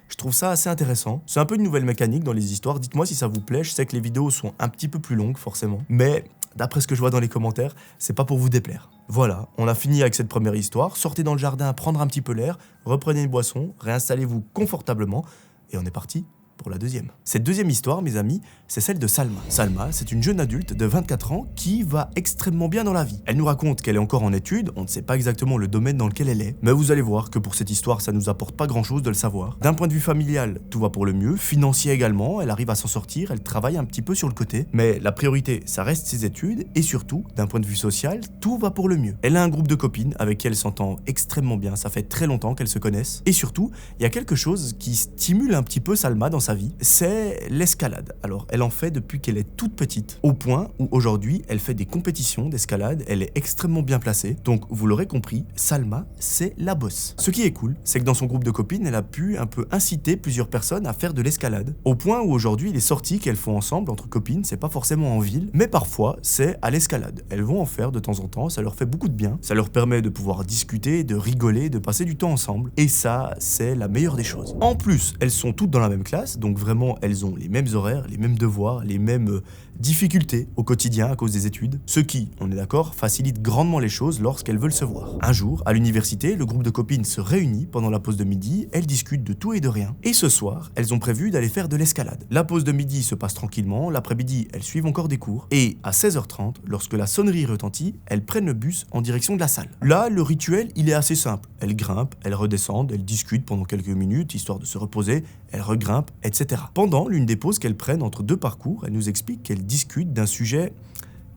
Je trouve ça assez intéressant. C'est un peu une nouvelle mécanique dans les histoires. Dites-moi si ça vous plaît. Je sais que les vidéos sont un petit peu plus longues, forcément. Mais d'après ce que je vois dans les commentaires, c'est pas pour vous déplaire. Voilà, on a fini avec cette première histoire. Sortez dans le jardin, prendre un petit peu l'air, reprenez une boisson, réinstallez-vous confortablement et on est parti pour la deuxième. Cette deuxième histoire, mes amis, c'est celle de Salma. Salma, c'est une jeune adulte de 24 ans qui va extrêmement bien dans la vie. Elle nous raconte qu'elle est encore en études, on ne sait pas exactement le domaine dans lequel elle est, mais vous allez voir que pour cette histoire, ça nous apporte pas grand-chose de le savoir. D'un point de vue familial, tout va pour le mieux, financier également, elle arrive à s'en sortir, elle travaille un petit peu sur le côté, mais la priorité, ça reste ses études, et surtout, d'un point de vue social, tout va pour le mieux. Elle a un groupe de copines avec qui elle s'entend extrêmement bien, ça fait très longtemps qu'elles se connaissent, et surtout, il y a quelque chose qui stimule un petit peu Salma dans sa vie, c'est l'escalade. Alors, elle en fait depuis qu'elle est toute petite, au point où aujourd'hui, elle fait des compétitions d'escalade, elle est extrêmement bien placée, donc vous l'aurez compris, Salma, c'est la boss. Ce qui est cool, c'est que dans son groupe de copines, elle a pu un peu inciter plusieurs personnes à faire de l'escalade, au point où aujourd'hui, les sorties qu'elles font ensemble entre copines, c'est pas forcément en ville, mais parfois, c'est à l'escalade. Elles vont en faire de temps en temps, ça leur fait beaucoup de bien, ça leur permet de pouvoir discuter, de rigoler, de passer du temps ensemble, et ça, c'est la meilleure des choses. En plus, elles sont toutes dans la même classe, donc vraiment, elles ont les mêmes horaires, les mêmes devoirs, les mêmes difficultés au quotidien à cause des études, ce qui, on est d'accord, facilite grandement les choses lorsqu'elles veulent se voir. Un jour, à l'université, le groupe de copines se réunit pendant la pause de midi, elles discutent de tout et de rien, et ce soir, elles ont prévu d'aller faire de l'escalade. La pause de midi se passe tranquillement, l'après-midi, elles suivent encore des cours, et à 16h30, lorsque la sonnerie retentit, elles prennent le bus en direction de la salle. Là, le rituel, il est assez simple. Elles grimpent, elles redescendent, elles discutent pendant quelques minutes, histoire de se reposer, elles regrimpent, etc. Pendant l'une des pauses qu'elles prennent entre deux parcours, elles nous expliquent qu'elles discutent d'un sujet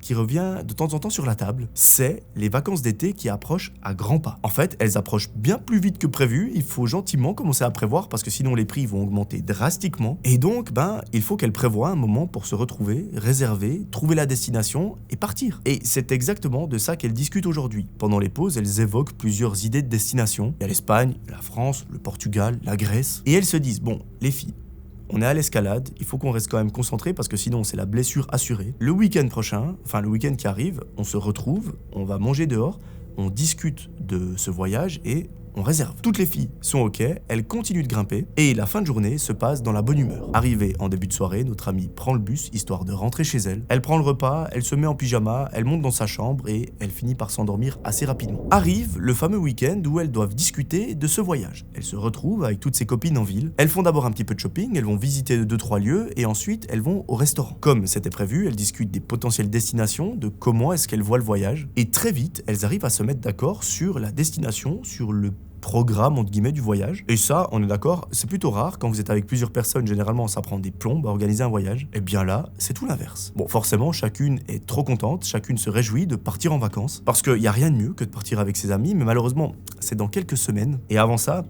qui revient de temps en temps sur la table, c'est les vacances d'été qui approchent à grands pas. En fait, elles approchent bien plus vite que prévu, il faut gentiment commencer à prévoir parce que sinon les prix vont augmenter drastiquement. Et donc, il faut qu'elles prévoient un moment pour se retrouver, réserver, trouver la destination et partir. Et c'est exactement de ça qu'elles discutent aujourd'hui. Pendant les pauses, elles évoquent plusieurs idées de destination. Il y a l'Espagne, la France, le Portugal, la Grèce. Et elles se disent, bon, les filles, on est à l'escalade, il faut qu'on reste quand même concentré parce que sinon c'est la blessure assurée. Le week-end prochain, le week-end qui arrive, on se retrouve, on va manger dehors, on discute de ce voyage et on réserve. Toutes les filles sont ok, elles continuent de grimper et la fin de journée se passe dans la bonne humeur. Arrivée en début de soirée, notre amie prend le bus histoire de rentrer chez elle. Elle prend le repas, elle se met en pyjama, elle monte dans sa chambre et elle finit par s'endormir assez rapidement. Arrive le fameux week-end où elles doivent discuter de ce voyage. Elles se retrouvent avec toutes ses copines en ville. Elles font d'abord un petit peu de shopping, elles vont visiter 2-3 lieux et ensuite elles vont au restaurant. Comme c'était prévu, elles discutent des potentielles destinations, de comment est-ce qu'elles voient le voyage et très vite, elles arrivent à se mettre d'accord sur la destination, sur le programme entre guillemets du voyage. Et ça, on est d'accord, c'est plutôt rare. Quand vous êtes avec plusieurs personnes, généralement ça prend des plombes à organiser un voyage. Et bien là, c'est tout l'inverse. Bon, forcément, chacune est trop contente, chacune se réjouit de partir en vacances. Parce qu'il n'y a rien de mieux que de partir avec ses amis, mais malheureusement, c'est dans quelques semaines. Et avant ça,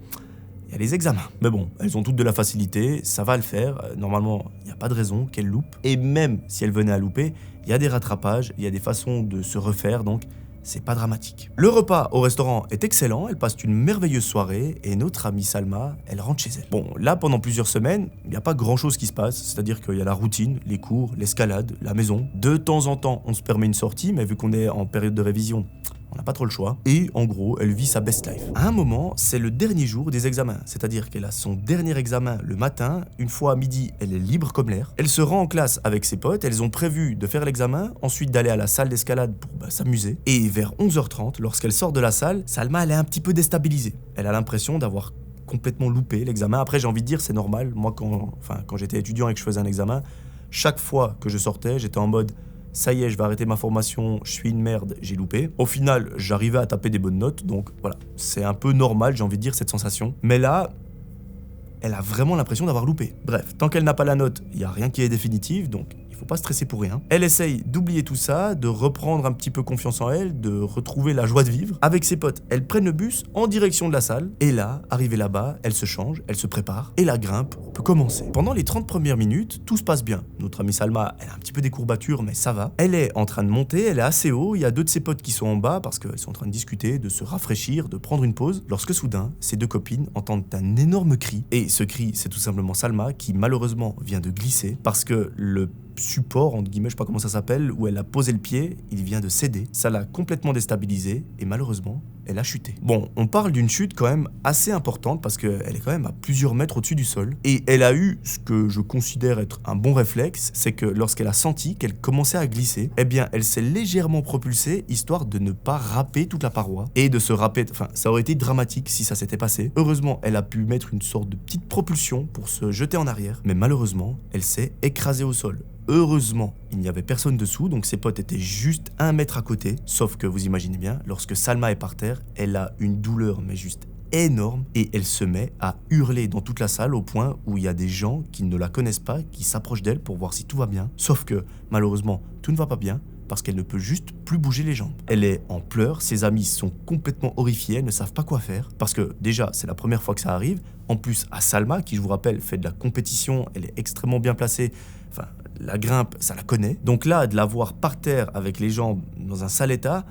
il y a les examens. Mais bon, elles ont toutes de la facilité, ça va le faire. Normalement, il n'y a pas de raison qu'elles loupent. Et même si elles venaient à louper, il y a des rattrapages, il y a des façons de se refaire, donc c'est pas dramatique. Le repas au restaurant est excellent, elles passent une merveilleuse soirée et notre amie Salma, elle rentre chez elle. Bon, là, pendant plusieurs semaines, il n'y a pas grand-chose qui se passe, c'est-à-dire qu'il y a la routine, les cours, l'escalade, la maison. De temps en temps, on se permet une sortie, mais vu qu'on est en période de révision, on n'a pas trop le choix. Et en gros, elle vit sa best life. À un moment, c'est le dernier jour des examens. C'est-à-dire qu'elle a son dernier examen le matin. Une fois à midi, elle est libre comme l'air. Elle se rend en classe avec ses potes. Elles ont prévu de faire l'examen, ensuite d'aller à la salle d'escalade pour s'amuser. Et vers 11h30, lorsqu'elle sort de la salle, Salma, elle est un petit peu déstabilisée. Elle a l'impression d'avoir complètement loupé l'examen. Après, j'ai envie de dire, c'est normal. Moi, quand j'étais étudiant et que je faisais un examen, chaque fois que je sortais, j'étais en mode... Ça y est, je vais arrêter ma formation, je suis une merde, j'ai loupé. Au final, j'arrivais à taper des bonnes notes, donc voilà. C'est un peu normal, j'ai envie de dire, cette sensation. Mais là, elle a vraiment l'impression d'avoir loupé. Bref, tant qu'elle n'a pas la note, il n'y a rien qui est définitif, donc il faut pas stresser pour rien. Elle essaye d'oublier tout ça, de reprendre un petit peu confiance en elle, de retrouver la joie de vivre. Avec ses potes, elles prennent le bus en direction de la salle. Et là, arrivée là-bas, elle se change, elle se prépare. Et la grimpe peut commencer. Pendant les 30 premières minutes, tout se passe bien. Notre amie Salma, elle a un petit peu des courbatures, mais ça va. Elle est en train de monter, elle est assez haut. Il y a deux de ses potes qui sont en bas parce qu'elles sont en train de discuter, de se rafraîchir, de prendre une pause. Lorsque soudain, ces deux copines entendent un énorme cri. Et ce cri, c'est tout simplement Salma qui malheureusement vient de glisser parce que le support, entre guillemets, je sais pas comment ça s'appelle, où elle a posé le pied, il vient de céder. Ça l'a complètement déstabilisée et malheureusement, elle a chuté. Bon, on parle d'une chute quand même assez importante parce qu'elle est quand même à plusieurs mètres au-dessus du sol. Et elle a eu ce que je considère être un bon réflexe, c'est que lorsqu'elle a senti qu'elle commençait à glisser, eh bien, elle s'est légèrement propulsée histoire de ne pas râper toute la paroi et de se râper. Enfin, ça aurait été dramatique si ça s'était passé. Heureusement, elle a pu mettre une sorte de petite propulsion pour se jeter en arrière, mais malheureusement, elle s'est écrasée au sol. Heureusement, il n'y avait personne dessous, donc ses potes étaient juste 1 mètre à côté. Sauf que vous imaginez bien, lorsque Salma est par terre, elle a une douleur, mais juste énorme, et elle se met à hurler dans toute la salle au point où il y a des gens qui ne la connaissent pas, qui s'approchent d'elle pour voir si tout va bien. Sauf que, malheureusement, tout ne va pas bien, parce qu'elle ne peut juste plus bouger les jambes. Elle est en pleurs, ses amis sont complètement horrifiés, elles ne savent pas quoi faire, parce que déjà, c'est la première fois que ça arrive. En plus, à Salma, qui je vous rappelle, fait de la compétition, elle est extrêmement bien placée, enfin, la grimpe, ça la connaît. Donc là, de la voir par terre avec les jambes dans un sale état,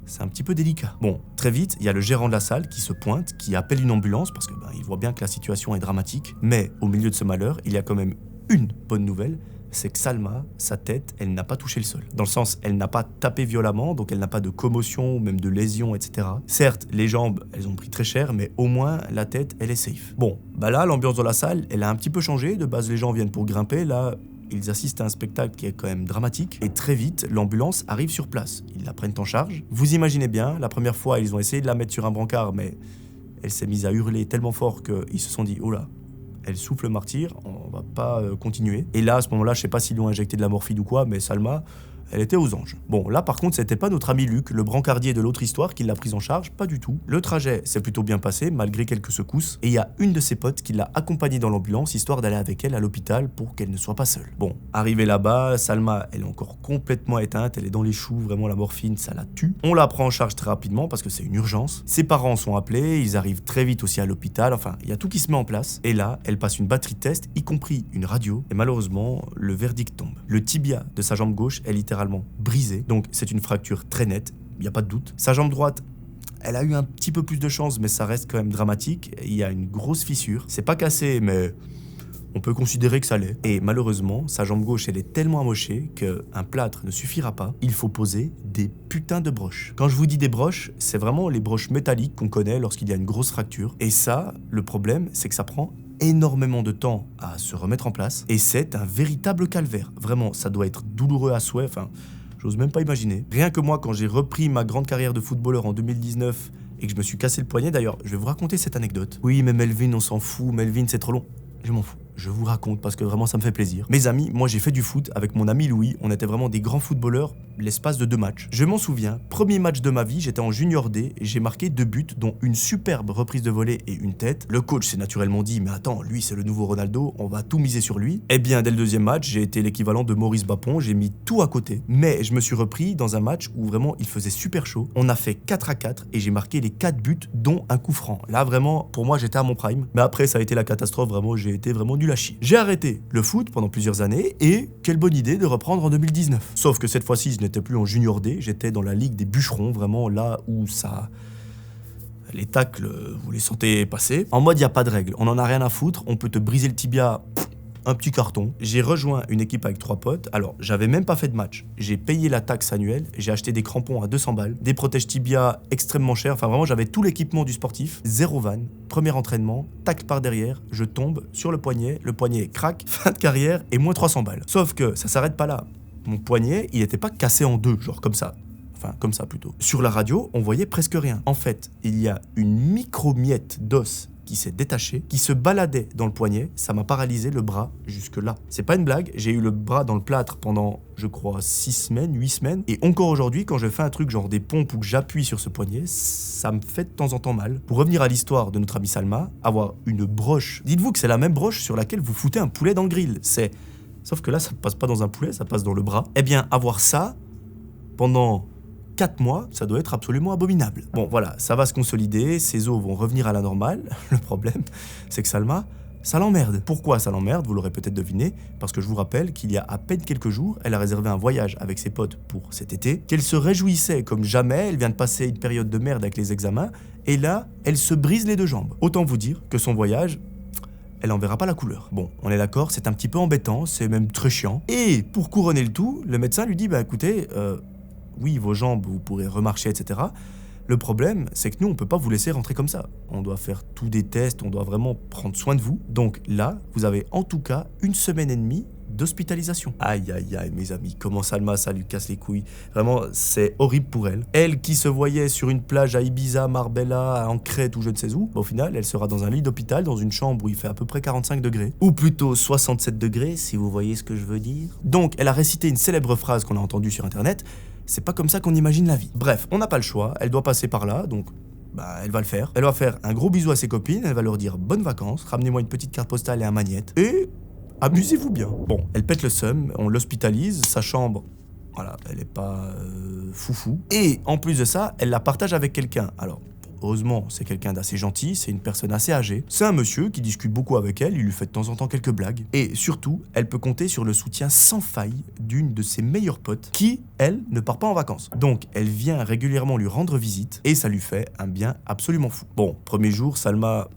c'est un petit peu délicat. Bon, très vite, il y a le gérant de la salle qui se pointe, qui appelle une ambulance, parce que il voit bien que la situation est dramatique. Mais au milieu de ce malheur, il y a quand même une bonne nouvelle, c'est que Salma, sa tête, elle n'a pas touché le sol. Dans le sens, elle n'a pas tapé violemment, donc elle n'a pas de commotion ou même de lésion, etc. Certes, les jambes, elles ont pris très cher, mais au moins, la tête, elle est safe. Bon, là, l'ambiance dans la salle, elle a un petit peu changé. De base, les gens viennent pour grimper. Là, ils assistent à un spectacle qui est quand même dramatique. Et très vite, l'ambulance arrive sur place. Ils la prennent en charge. Vous imaginez bien, la première fois, ils ont essayé de la mettre sur un brancard, mais elle s'est mise à hurler tellement fort qu'ils se sont dit « Oh là !» Elle souffle martyr, on va pas continuer. Et là, à ce moment-là, je sais pas s'ils lui ont injecté de la morphine ou quoi, mais Salma, elle était aux anges. Bon, là par contre, c'était pas notre ami Luc, le brancardier de l'autre histoire, qui l'a prise en charge, pas du tout. Le trajet s'est plutôt bien passé, malgré quelques secousses, et il y a une de ses potes qui l'a accompagnée dans l'ambulance, histoire d'aller avec elle à l'hôpital pour qu'elle ne soit pas seule. Bon, arrivée là-bas, Salma, elle est encore complètement éteinte, elle est dans les choux, vraiment la morphine, ça la tue. On la prend en charge très rapidement parce que c'est une urgence. Ses parents sont appelés, ils arrivent très vite aussi à l'hôpital, enfin, il y a tout qui se met en place. Et là, elle passe une batterie de tests, y compris une radio, et malheureusement, le verdict tombe. Le tibia de sa jambe gauche est littéralement brisé, donc c'est une fracture très nette, il n'y a pas de doute. Sa jambe droite, elle a eu un petit peu plus de chance, mais ça reste quand même dramatique. Il y a une grosse fissure, c'est pas cassé, mais On peut considérer que ça l'est. Et malheureusement, sa jambe gauche, elle est tellement amochée qu'un plâtre ne suffira pas. Il faut poser des putains de broches. Quand je vous dis des broches, c'est vraiment les broches métalliques qu'on connaît lorsqu'il y a une grosse fracture. Et ça, le problème, c'est que ça prend énormément de temps à se remettre en place. Et c'est un véritable calvaire. Vraiment, ça doit être douloureux à souhait. Enfin, j'ose même pas imaginer. Rien que moi, quand j'ai repris ma grande carrière de footballeur en 2019 et que je me suis cassé le poignet, d'ailleurs, je vais vous raconter cette anecdote. Oui, mais Melvin, on s'en fout. Melvin, c'est trop long. Je m'en fous. Je vous raconte parce que vraiment ça me fait plaisir. Mes amis, moi j'ai fait du foot avec mon ami Louis, on était vraiment des grands footballeurs l'espace de 2 matchs. Je m'en souviens, premier match de ma vie, j'étais en junior D et j'ai marqué 2 buts dont une superbe reprise de volée et une tête. Le coach s'est naturellement dit mais attends, lui c'est le nouveau Ronaldo, on va tout miser sur lui. Eh bien dès le deuxième match, j'ai été l'équivalent de Maurice Bapon, j'ai mis tout à côté. Mais je me suis repris dans un match où vraiment il faisait super chaud. On a fait 4-4 et j'ai marqué les 4 buts dont un coup franc. Là vraiment, pour moi j'étais à mon prime. Mais après ça a été la catastrophe, vraiment j'ai été vraiment nul à chier. J'ai arrêté le foot pendant plusieurs années et quelle bonne idée de reprendre en 2019. Sauf que cette fois-ci, je n'étais plus en junior D, j'étais dans la ligue des bûcherons, vraiment là où ça... Les tacles, vous les sentez passer. En mode, il n'y a pas de règle, on en a rien à foutre, on peut te briser le tibia... Un petit carton. J'ai rejoint une équipe avec 3 potes. Alors, j'avais même pas fait de match. J'ai payé la taxe annuelle. J'ai acheté des crampons à 200 balles. Des protèges tibia extrêmement chers. Enfin, vraiment, j'avais tout l'équipement du sportif. 0 van. Premier entraînement. Tac par derrière. Je tombe sur le poignet craque. Fin de carrière et moins 300 balles. Sauf que ça s'arrête pas là. Mon poignet, il était pas cassé en 2, genre comme ça. Enfin, comme ça plutôt. Sur la radio, on voyait presque rien. En fait, il y a une micro-miette d'os qui s'est détaché, qui se baladait dans le poignet, ça m'a paralysé le bras jusque là. C'est pas une blague, j'ai eu le bras dans le plâtre pendant, je crois, 6 semaines, 8 semaines, et encore aujourd'hui, quand je fais un truc genre des pompes ou que j'appuie sur ce poignet, ça me fait de temps en temps mal. Pour revenir à l'histoire de notre ami Salma, avoir une broche, dites-vous que c'est la même broche sur laquelle vous foutez un poulet dans le grill, sauf que là, ça passe pas dans un poulet, ça passe dans le bras. Eh bien, avoir ça, pendant 4 mois, ça doit être absolument abominable. Bon, voilà, ça va se consolider, ses os vont revenir à la normale. Le problème, c'est que Salma, ça l'emmerde. Pourquoi ça l'emmerde? Vous l'aurez peut-être deviné, parce que je vous rappelle qu'il y a à peine quelques jours, elle a réservé un voyage avec ses potes pour cet été, qu'elle se réjouissait comme jamais, elle vient de passer une période de merde avec les examens, et là, elle se brise les 2 jambes. Autant vous dire que son voyage... elle en verra pas la couleur. Bon, on est d'accord, c'est un petit peu embêtant, c'est même très chiant. Et pour couronner le tout, le médecin lui dit, bah écoutez... oui, vos jambes, vous pourrez remarcher, etc. Le problème, c'est que nous, on peut pas vous laisser rentrer comme ça. On doit faire tous des tests, on doit vraiment prendre soin de vous. Donc là, vous avez en tout cas 1 semaine et demie d'hospitalisation. Aïe, aïe, aïe, mes amis, comment Salma, ça lui casse les couilles. Vraiment, c'est horrible pour elle. Elle qui se voyait sur une plage à Ibiza, Marbella, en Crète ou je ne sais où, au final, elle sera dans un lit d'hôpital, dans une chambre où il fait à peu près 45 degrés. Ou plutôt 67 degrés, si vous voyez ce que je veux dire. Donc, elle a récité une célèbre phrase qu'on a entendue sur Internet. C'est pas comme ça qu'on imagine la vie. Bref, on n'a pas le choix, elle doit passer par là, donc elle va le faire. Elle va faire un gros bisou à ses copines, elle va leur dire bonnes vacances, ramenez-moi une petite carte postale et un magnète, et amusez-vous bien. Bon, elle pète le seum, on l'hospitalise, sa chambre, voilà, elle est pas foufou. Et en plus de ça, elle la partage avec quelqu'un. Alors, heureusement, c'est quelqu'un d'assez gentil, c'est une personne assez âgée. C'est un monsieur qui discute beaucoup avec elle, il lui fait de temps en temps quelques blagues. Et surtout, elle peut compter sur le soutien sans faille d'une de ses meilleures potes qui, elle, ne part pas en vacances. Donc, elle vient régulièrement lui rendre visite et ça lui fait un bien absolument fou. Bon, premier jour, Salma,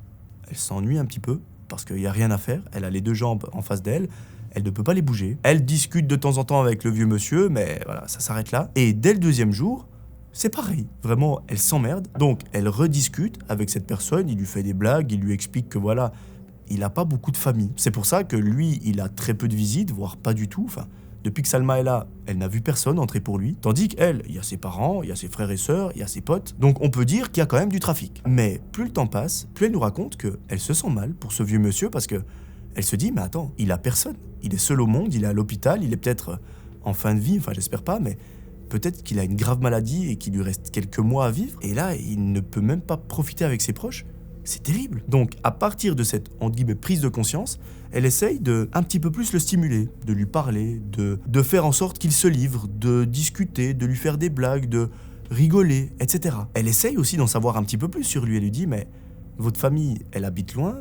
elle s'ennuie un petit peu parce qu'il n'y a rien à faire. Elle a les 2 jambes en face d'elle. Elle ne peut pas les bouger. Elle discute de temps en temps avec le vieux monsieur, mais voilà, ça s'arrête là. Et dès le 2e jour, c'est pareil, vraiment, elle s'emmerde. Donc, elle rediscute avec cette personne, il lui fait des blagues, il lui explique que voilà, il n'a pas beaucoup de famille. C'est pour ça que lui, il a très peu de visites, voire pas du tout. Enfin, depuis que Salma est là, elle n'a vu personne entrer pour lui. Tandis qu'elle, il y a ses parents, il y a ses frères et sœurs, il y a ses potes. Donc, on peut dire qu'il y a quand même du trafic. Mais plus le temps passe, plus elle nous raconte qu'elle se sent mal pour ce vieux monsieur parce que elle se dit, mais attends, il a personne. Il est seul au monde, il est à l'hôpital, il est peut-être en fin de vie, enfin, j'espère pas, mais... peut-être qu'il a une grave maladie et qu'il lui reste quelques mois à vivre. Et là, il ne peut même pas profiter avec ses proches. C'est terrible. Donc, à partir de cette, entre guillemets, prise de conscience, elle essaye de un petit peu plus le stimuler, de lui parler, de faire en sorte qu'il se livre, de discuter, de lui faire des blagues, de rigoler, etc. Elle essaye aussi d'en savoir un petit peu plus sur lui. Elle lui dit, mais votre famille, elle habite loin,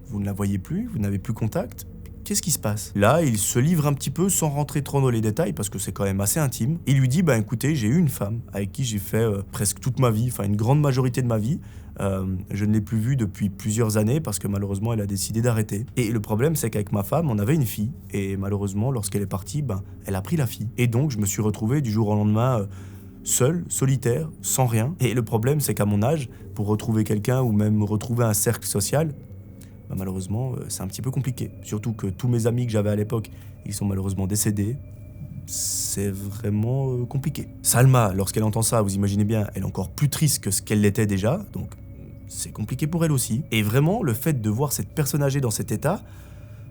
vous ne la voyez plus, vous n'avez plus contact. qu'est-ce qui se passe? Là, il se livre un petit peu sans rentrer trop dans les détails parce que c'est quand même assez intime. Il lui dit, bah écoutez, j'ai eu une femme avec qui j'ai fait presque toute ma vie, enfin une grande majorité de ma vie. Je ne l'ai plus vue depuis plusieurs années parce que malheureusement elle a décidé d'arrêter. Et le problème c'est qu'avec ma femme on avait une fille et malheureusement lorsqu'elle est partie, ben, elle a pris la fille. Et donc je me suis retrouvé du jour au lendemain seul, solitaire, sans rien. Et le problème c'est qu'à mon âge, pour retrouver quelqu'un ou même retrouver un cercle social, ben, malheureusement c'est un petit peu compliqué. Surtout que tous mes amis que j'avais à l'époque, ils sont malheureusement décédés. C'est vraiment compliqué. Salma, lorsqu'elle entend ça, vous imaginez bien, elle est encore plus triste que ce qu'elle l'était déjà, donc c'est compliqué pour elle aussi. Et vraiment, le fait de voir cette personne âgée dans cet état,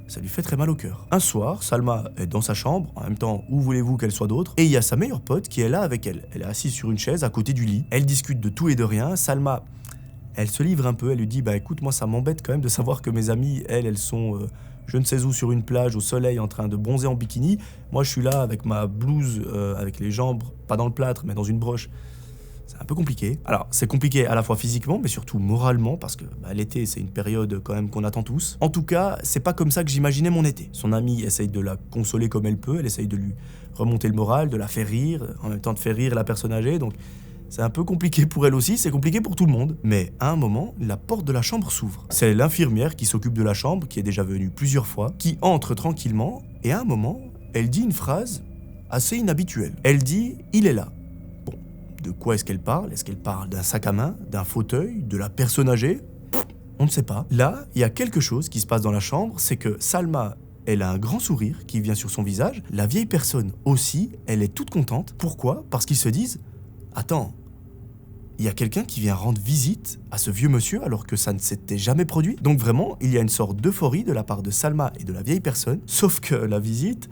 ça lui fait très mal au cœur. Un soir, Salma est dans sa chambre, en même temps, où voulez-vous qu'elle soit d'autre, et il y a sa meilleure pote qui est là avec elle. Elle est assise sur une chaise à côté du lit. Elle discute de tout et de rien. Salma, elle se livre un peu, elle lui dit, bah écoute, moi ça m'embête quand même de savoir que mes amies, elles sont je ne sais où sur une plage au soleil en train de bronzer en bikini. Moi je suis là avec ma blouse, avec les jambes, pas dans le plâtre, mais dans une broche. C'est un peu compliqué. Alors, c'est compliqué à la fois physiquement, mais surtout moralement, parce que l'été, c'est une période quand même qu'on attend tous. En tout cas, c'est pas comme ça que j'imaginais mon été. Son amie essaye de la consoler comme elle peut, elle essaye de lui remonter le moral, de la faire rire, en même temps de faire rire la personne âgée, donc c'est un peu compliqué pour elle aussi, c'est compliqué pour tout le monde. Mais à un moment, la porte de la chambre s'ouvre. C'est l'infirmière qui s'occupe de la chambre, qui est déjà venue plusieurs fois, qui entre tranquillement, et à un moment, elle dit une phrase assez inhabituelle. Elle dit « il est là ». De quoi est-ce qu'elle parle? Est-ce qu'elle parle d'un sac à main, d'un fauteuil, de la personne âgée? On ne sait pas. Là, il y a quelque chose qui se passe dans la chambre, c'est que Salma, elle a un grand sourire qui vient sur son visage. La vieille personne aussi, elle est toute contente. Pourquoi? Parce qu'ils se disent « Attends, il y a quelqu'un qui vient rendre visite à ce vieux monsieur alors que ça ne s'était jamais produit. » Donc vraiment, il y a une sorte d'euphorie de la part de Salma et de la vieille personne, sauf que la visite,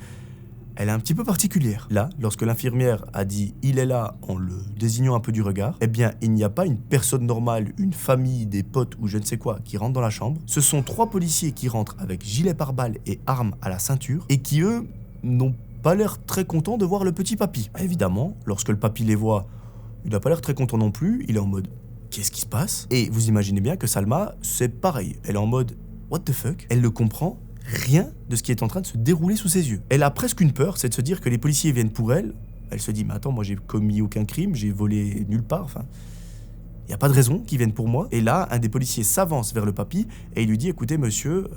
elle est un petit peu particulière. Là, lorsque l'infirmière a dit « il est là » en le désignant un peu du regard, eh bien, il n'y a pas une personne normale, une famille, des potes ou je ne sais quoi qui rentrent dans la chambre. Ce sont 3 policiers qui rentrent avec gilet pare-balles et armes à la ceinture et qui, eux, n'ont pas l'air très contents de voir le petit papy. Évidemment, lorsque le papy les voit, il n'a pas l'air très content non plus. Il est en mode « qu'est-ce qui se passe ?» Et vous imaginez bien que Salma, c'est pareil. Elle est en mode « what the fuck ?» Elle ne comprend rien de ce qui est en train de se dérouler sous ses yeux. Elle a presque une peur, c'est de se dire que les policiers viennent pour elle. Elle se dit, mais attends, moi j'ai commis aucun crime, j'ai volé nulle part, enfin, il n'y a pas de raison qu'ils viennent pour moi. Et là, un des policiers s'avance vers le papy et il lui dit, écoutez monsieur,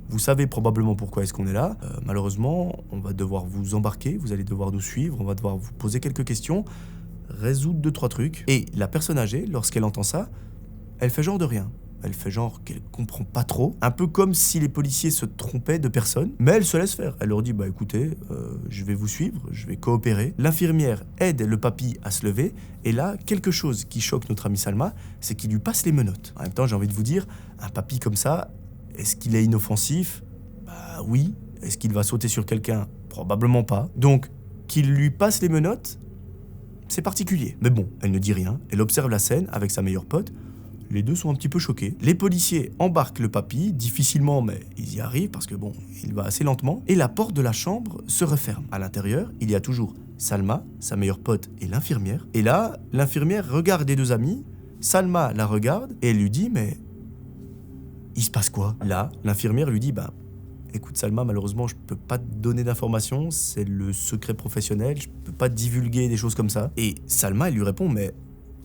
vous savez probablement pourquoi est-ce qu'on est là. Malheureusement, on va devoir vous embarquer, vous allez devoir nous suivre, on va devoir vous poser quelques questions, résoudre 2-3 trucs. Et la personne âgée, lorsqu'elle entend ça, elle fait genre de rien. Elle fait genre qu'elle comprend pas trop, un peu comme si les policiers se trompaient de personne, mais elle se laisse faire. Elle leur dit, bah écoutez, je vais vous suivre, je vais coopérer. L'infirmière aide le papy à se lever, et là, quelque chose qui choque notre ami Salma, c'est qu'il lui passe les menottes. En même temps, j'ai envie de vous dire, un papy comme ça, est-ce qu'il est inoffensif? Bah oui. Est-ce qu'il va sauter sur quelqu'un? Probablement pas. Donc, qu'il lui passe les menottes, c'est particulier. Mais bon, elle ne dit rien, elle observe la scène avec sa meilleure pote. Les deux sont un petit peu choqués. Les policiers embarquent le papy, difficilement, mais ils y arrivent parce que bon, il va assez lentement. Et la porte de la chambre se referme. À l'intérieur, il y a toujours Salma, sa meilleure pote et l'infirmière. Et là, l'infirmière regarde les 2 amis. Salma la regarde et elle lui dit, mais il se passe quoi? Là, l'infirmière lui dit, écoute Salma, malheureusement, je peux pas te donner d'informations, c'est le secret professionnel, je peux pas divulguer des choses comme ça. Et Salma, elle lui répond, mais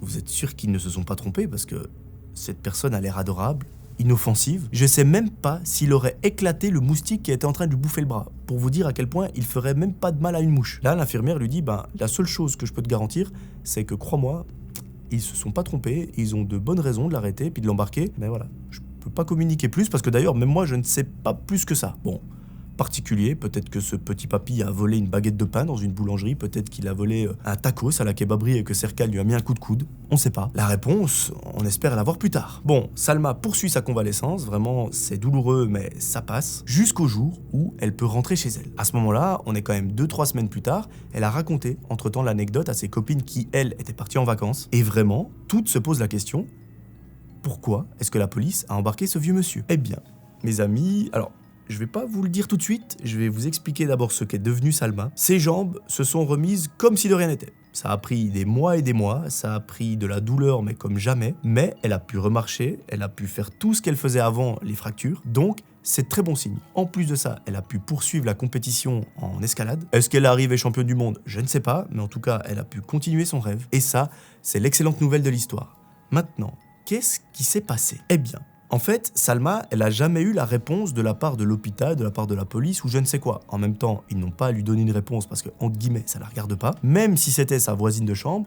vous êtes sûr qu'ils ne se sont pas trompés parce que cette personne a l'air adorable, inoffensive. Je sais même pas s'il aurait éclaté le moustique qui était en train de lui bouffer le bras, pour vous dire à quel point il ferait même pas de mal à une mouche. Là, l'infirmière lui dit, la seule chose que je peux te garantir, c'est que crois-moi, ils se sont pas trompés, ils ont de bonnes raisons de l'arrêter puis de l'embarquer, mais voilà, je peux pas communiquer plus parce que d'ailleurs, même moi, je ne sais pas plus que ça. Bon, particulier, peut-être que ce petit papy a volé une baguette de pain dans une boulangerie, peut-être qu'il a volé un tacos à la kebaberie et que Serkal lui a mis un coup de coude, on sait pas. La réponse, on espère l'avoir plus tard. Bon, Salma poursuit sa convalescence, vraiment c'est douloureux mais ça passe, jusqu'au jour où elle peut rentrer chez elle. À ce moment-là, on est quand même 2-3 semaines plus tard, elle a raconté entre-temps l'anecdote à ses copines qui, elles, étaient parties en vacances, et vraiment, toutes se posent la question, pourquoi est-ce que la police a embarqué ce vieux monsieur? Eh bien, mes amis, alors, je vais pas vous le dire tout de suite, je vais vous expliquer d'abord ce qu'est devenu Salma. Ses jambes se sont remises comme si de rien n'était. Ça a pris des mois et des mois, ça a pris de la douleur mais comme jamais, mais elle a pu remarcher, elle a pu faire tout ce qu'elle faisait avant les fractures, donc c'est très bon signe. En plus de ça, elle a pu poursuivre la compétition en escalade. Est-ce qu'elle arrive et championne du monde? Je ne sais pas, mais en tout cas, elle a pu continuer son rêve. Et ça, c'est l'excellente nouvelle de l'histoire. Maintenant, qu'est-ce qui s'est passé? Eh bien, en fait, Salma, elle a jamais eu la réponse de la part de l'hôpital, de la part de la police ou je ne sais quoi. En même temps, ils n'ont pas à lui donner une réponse parce que, entre guillemets, ça la regarde pas. Même si c'était sa voisine de chambre,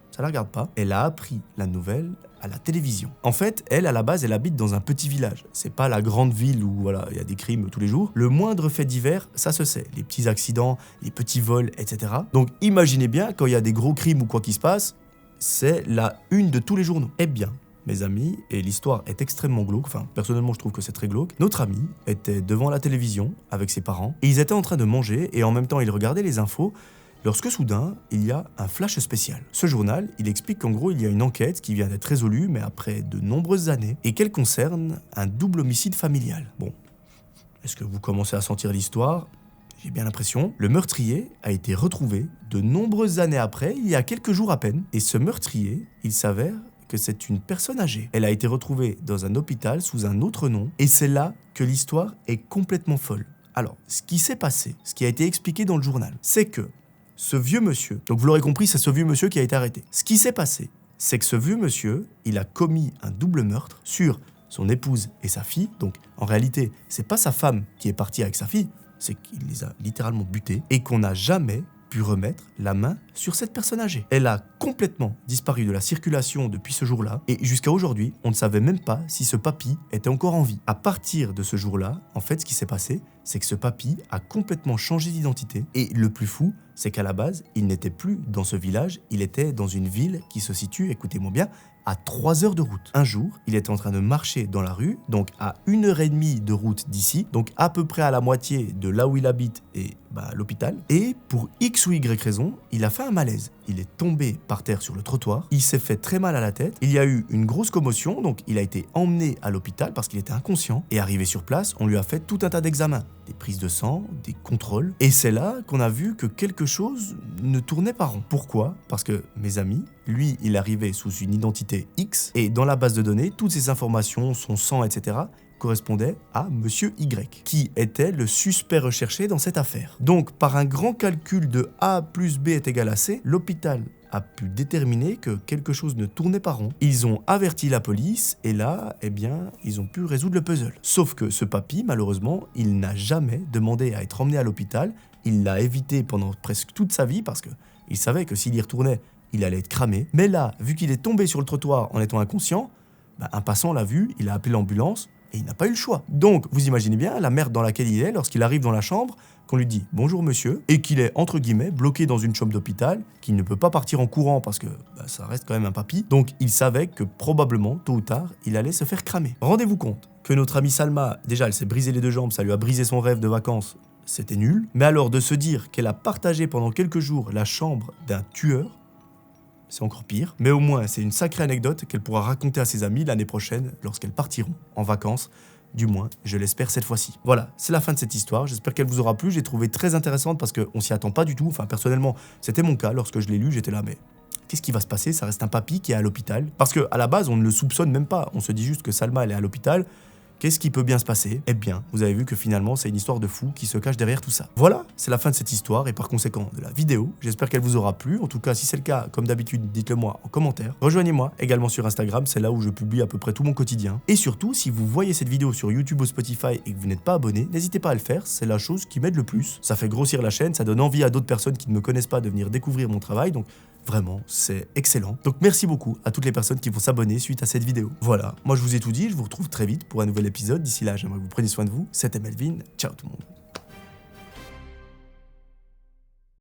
ça la regarde pas. Elle a appris la nouvelle à la télévision. En fait, elle, à la base, elle habite dans un petit village. C'est pas la grande ville où, voilà, il y a des crimes tous les jours. Le moindre fait divers, ça se sait. Les petits accidents, les petits vols, etc. Donc, imaginez bien, quand il y a des gros crimes ou quoi qui se passe, c'est la une de tous les journaux. Eh bien, mes amis, et l'histoire est extrêmement glauque, enfin personnellement je trouve que c'est très glauque, notre ami était devant la télévision avec ses parents, et ils étaient en train de manger, et en même temps ils regardaient les infos, lorsque soudain, il y a un flash spécial. Ce journal, il explique qu'en gros il y a une enquête qui vient d'être résolue, mais après de nombreuses années, et qu'elle concerne un double homicide familial. Bon, est-ce que vous commencez à sentir l'histoire ? J'ai bien l'impression. Le meurtrier a été retrouvé de nombreuses années après, il y a quelques jours à peine, et ce meurtrier, il s'avère que c'est une personne âgée. Elle a été retrouvée dans un hôpital sous un autre nom, et c'est là que l'histoire est complètement folle. Alors, ce qui s'est passé, ce qui a été expliqué dans le journal, c'est que ce vieux monsieur, donc vous l'aurez compris, c'est ce vieux monsieur qui a été arrêté. Ce qui s'est passé, c'est que ce vieux monsieur, il a commis un double meurtre sur son épouse et sa fille, donc en réalité, c'est pas sa femme qui est partie avec sa fille, c'est qu'il les a littéralement butés, et qu'on n'a jamais pu remettre la main sur cette personne âgée. Elle a complètement disparu de la circulation depuis ce jour-là, et jusqu'à aujourd'hui, on ne savait même pas si ce papy était encore en vie. À partir de ce jour-là, en fait, ce qui s'est passé, c'est que ce papy a complètement changé d'identité, et le plus fou, c'est qu'à la base, il n'était plus dans ce village, il était dans une ville qui se situe, écoutez-moi bien, à 3 heures de route. Un jour, il était en train de marcher dans la rue, donc à 1h30 de route d'ici, donc à peu près à la moitié de là où il habite et l'hôpital. Et pour X ou Y raison, il a fait un malaise. Il est tombé par terre sur le trottoir, il s'est fait très mal à la tête, il y a eu une grosse commotion, donc il a été emmené à l'hôpital parce qu'il était inconscient. Et arrivé sur place, on lui a fait tout un tas d'examens, des prises de sang, des contrôles. Et c'est là qu'on a vu que quelque chose ne tournait pas rond. Pourquoi? Parce que, mes amis, lui, il arrivait sous une identité X, et dans la base de données, toutes ces informations, son sang, etc., correspondait à Monsieur Y, qui était le suspect recherché dans cette affaire. Donc, par un grand calcul de A plus B est égal à C, l'hôpital a pu déterminer que quelque chose ne tournait pas rond. Ils ont averti la police, et là, eh bien, ils ont pu résoudre le puzzle. Sauf que ce papy, malheureusement, il n'a jamais demandé à être emmené à l'hôpital. Il l'a évité pendant presque toute sa vie, parce que il savait que s'il y retournait, il allait être cramé. Mais là, vu qu'il est tombé sur le trottoir en étant inconscient, un passant l'a vu, il a appelé l'ambulance, et il n'a pas eu le choix. Donc, vous imaginez bien la merde dans laquelle il est lorsqu'il arrive dans la chambre, qu'on lui dit « Bonjour monsieur », et qu'il est, entre guillemets, bloqué dans une chambre d'hôpital, qu'il ne peut pas partir en courant parce que ça reste quand même un papy. Donc, il savait que probablement, tôt ou tard, il allait se faire cramer. Rendez-vous compte que notre amie Salma, déjà, elle s'est brisé les 2 jambes, ça lui a brisé son rêve de vacances, c'était nul. Mais alors, de se dire qu'elle a partagé pendant quelques jours la chambre d'un tueur, c'est encore pire. Mais au moins, c'est une sacrée anecdote qu'elle pourra raconter à ses amis l'année prochaine lorsqu'elles partiront en vacances. Du moins, je l'espère cette fois-ci. Voilà, c'est la fin de cette histoire. J'espère qu'elle vous aura plu. J'ai trouvé très intéressante parce qu'on s'y attend pas du tout. Enfin, personnellement, c'était mon cas. Lorsque je l'ai lu, j'étais là, mais qu'est-ce qui va se passer? Ça reste un papy qui est à l'hôpital. Parce qu'à la base, on ne le soupçonne même pas. On se dit juste que Salma, elle est à l'hôpital. Qu'est-ce qui peut bien se passer? Eh bien, vous avez vu que finalement, c'est une histoire de fou qui se cache derrière tout ça. Voilà, c'est la fin de cette histoire et par conséquent de la vidéo. J'espère qu'elle vous aura plu. En tout cas, si c'est le cas, comme d'habitude, dites-le moi en commentaire. Rejoignez-moi également sur Instagram, c'est là où je publie à peu près tout mon quotidien. Et surtout, si vous voyez cette vidéo sur YouTube ou Spotify et que vous n'êtes pas abonné, n'hésitez pas à le faire, c'est la chose qui m'aide le plus. Ça fait grossir la chaîne, ça donne envie à d'autres personnes qui ne me connaissent pas de venir découvrir mon travail, donc vraiment, c'est excellent. Donc merci beaucoup à toutes les personnes qui vont s'abonner suite à cette vidéo. Voilà, moi je vous ai tout dit, je vous retrouve très vite pour un nouvel épisode. D'ici là, j'aimerais que vous preniez soin de vous. C'était Melvin, ciao tout le monde.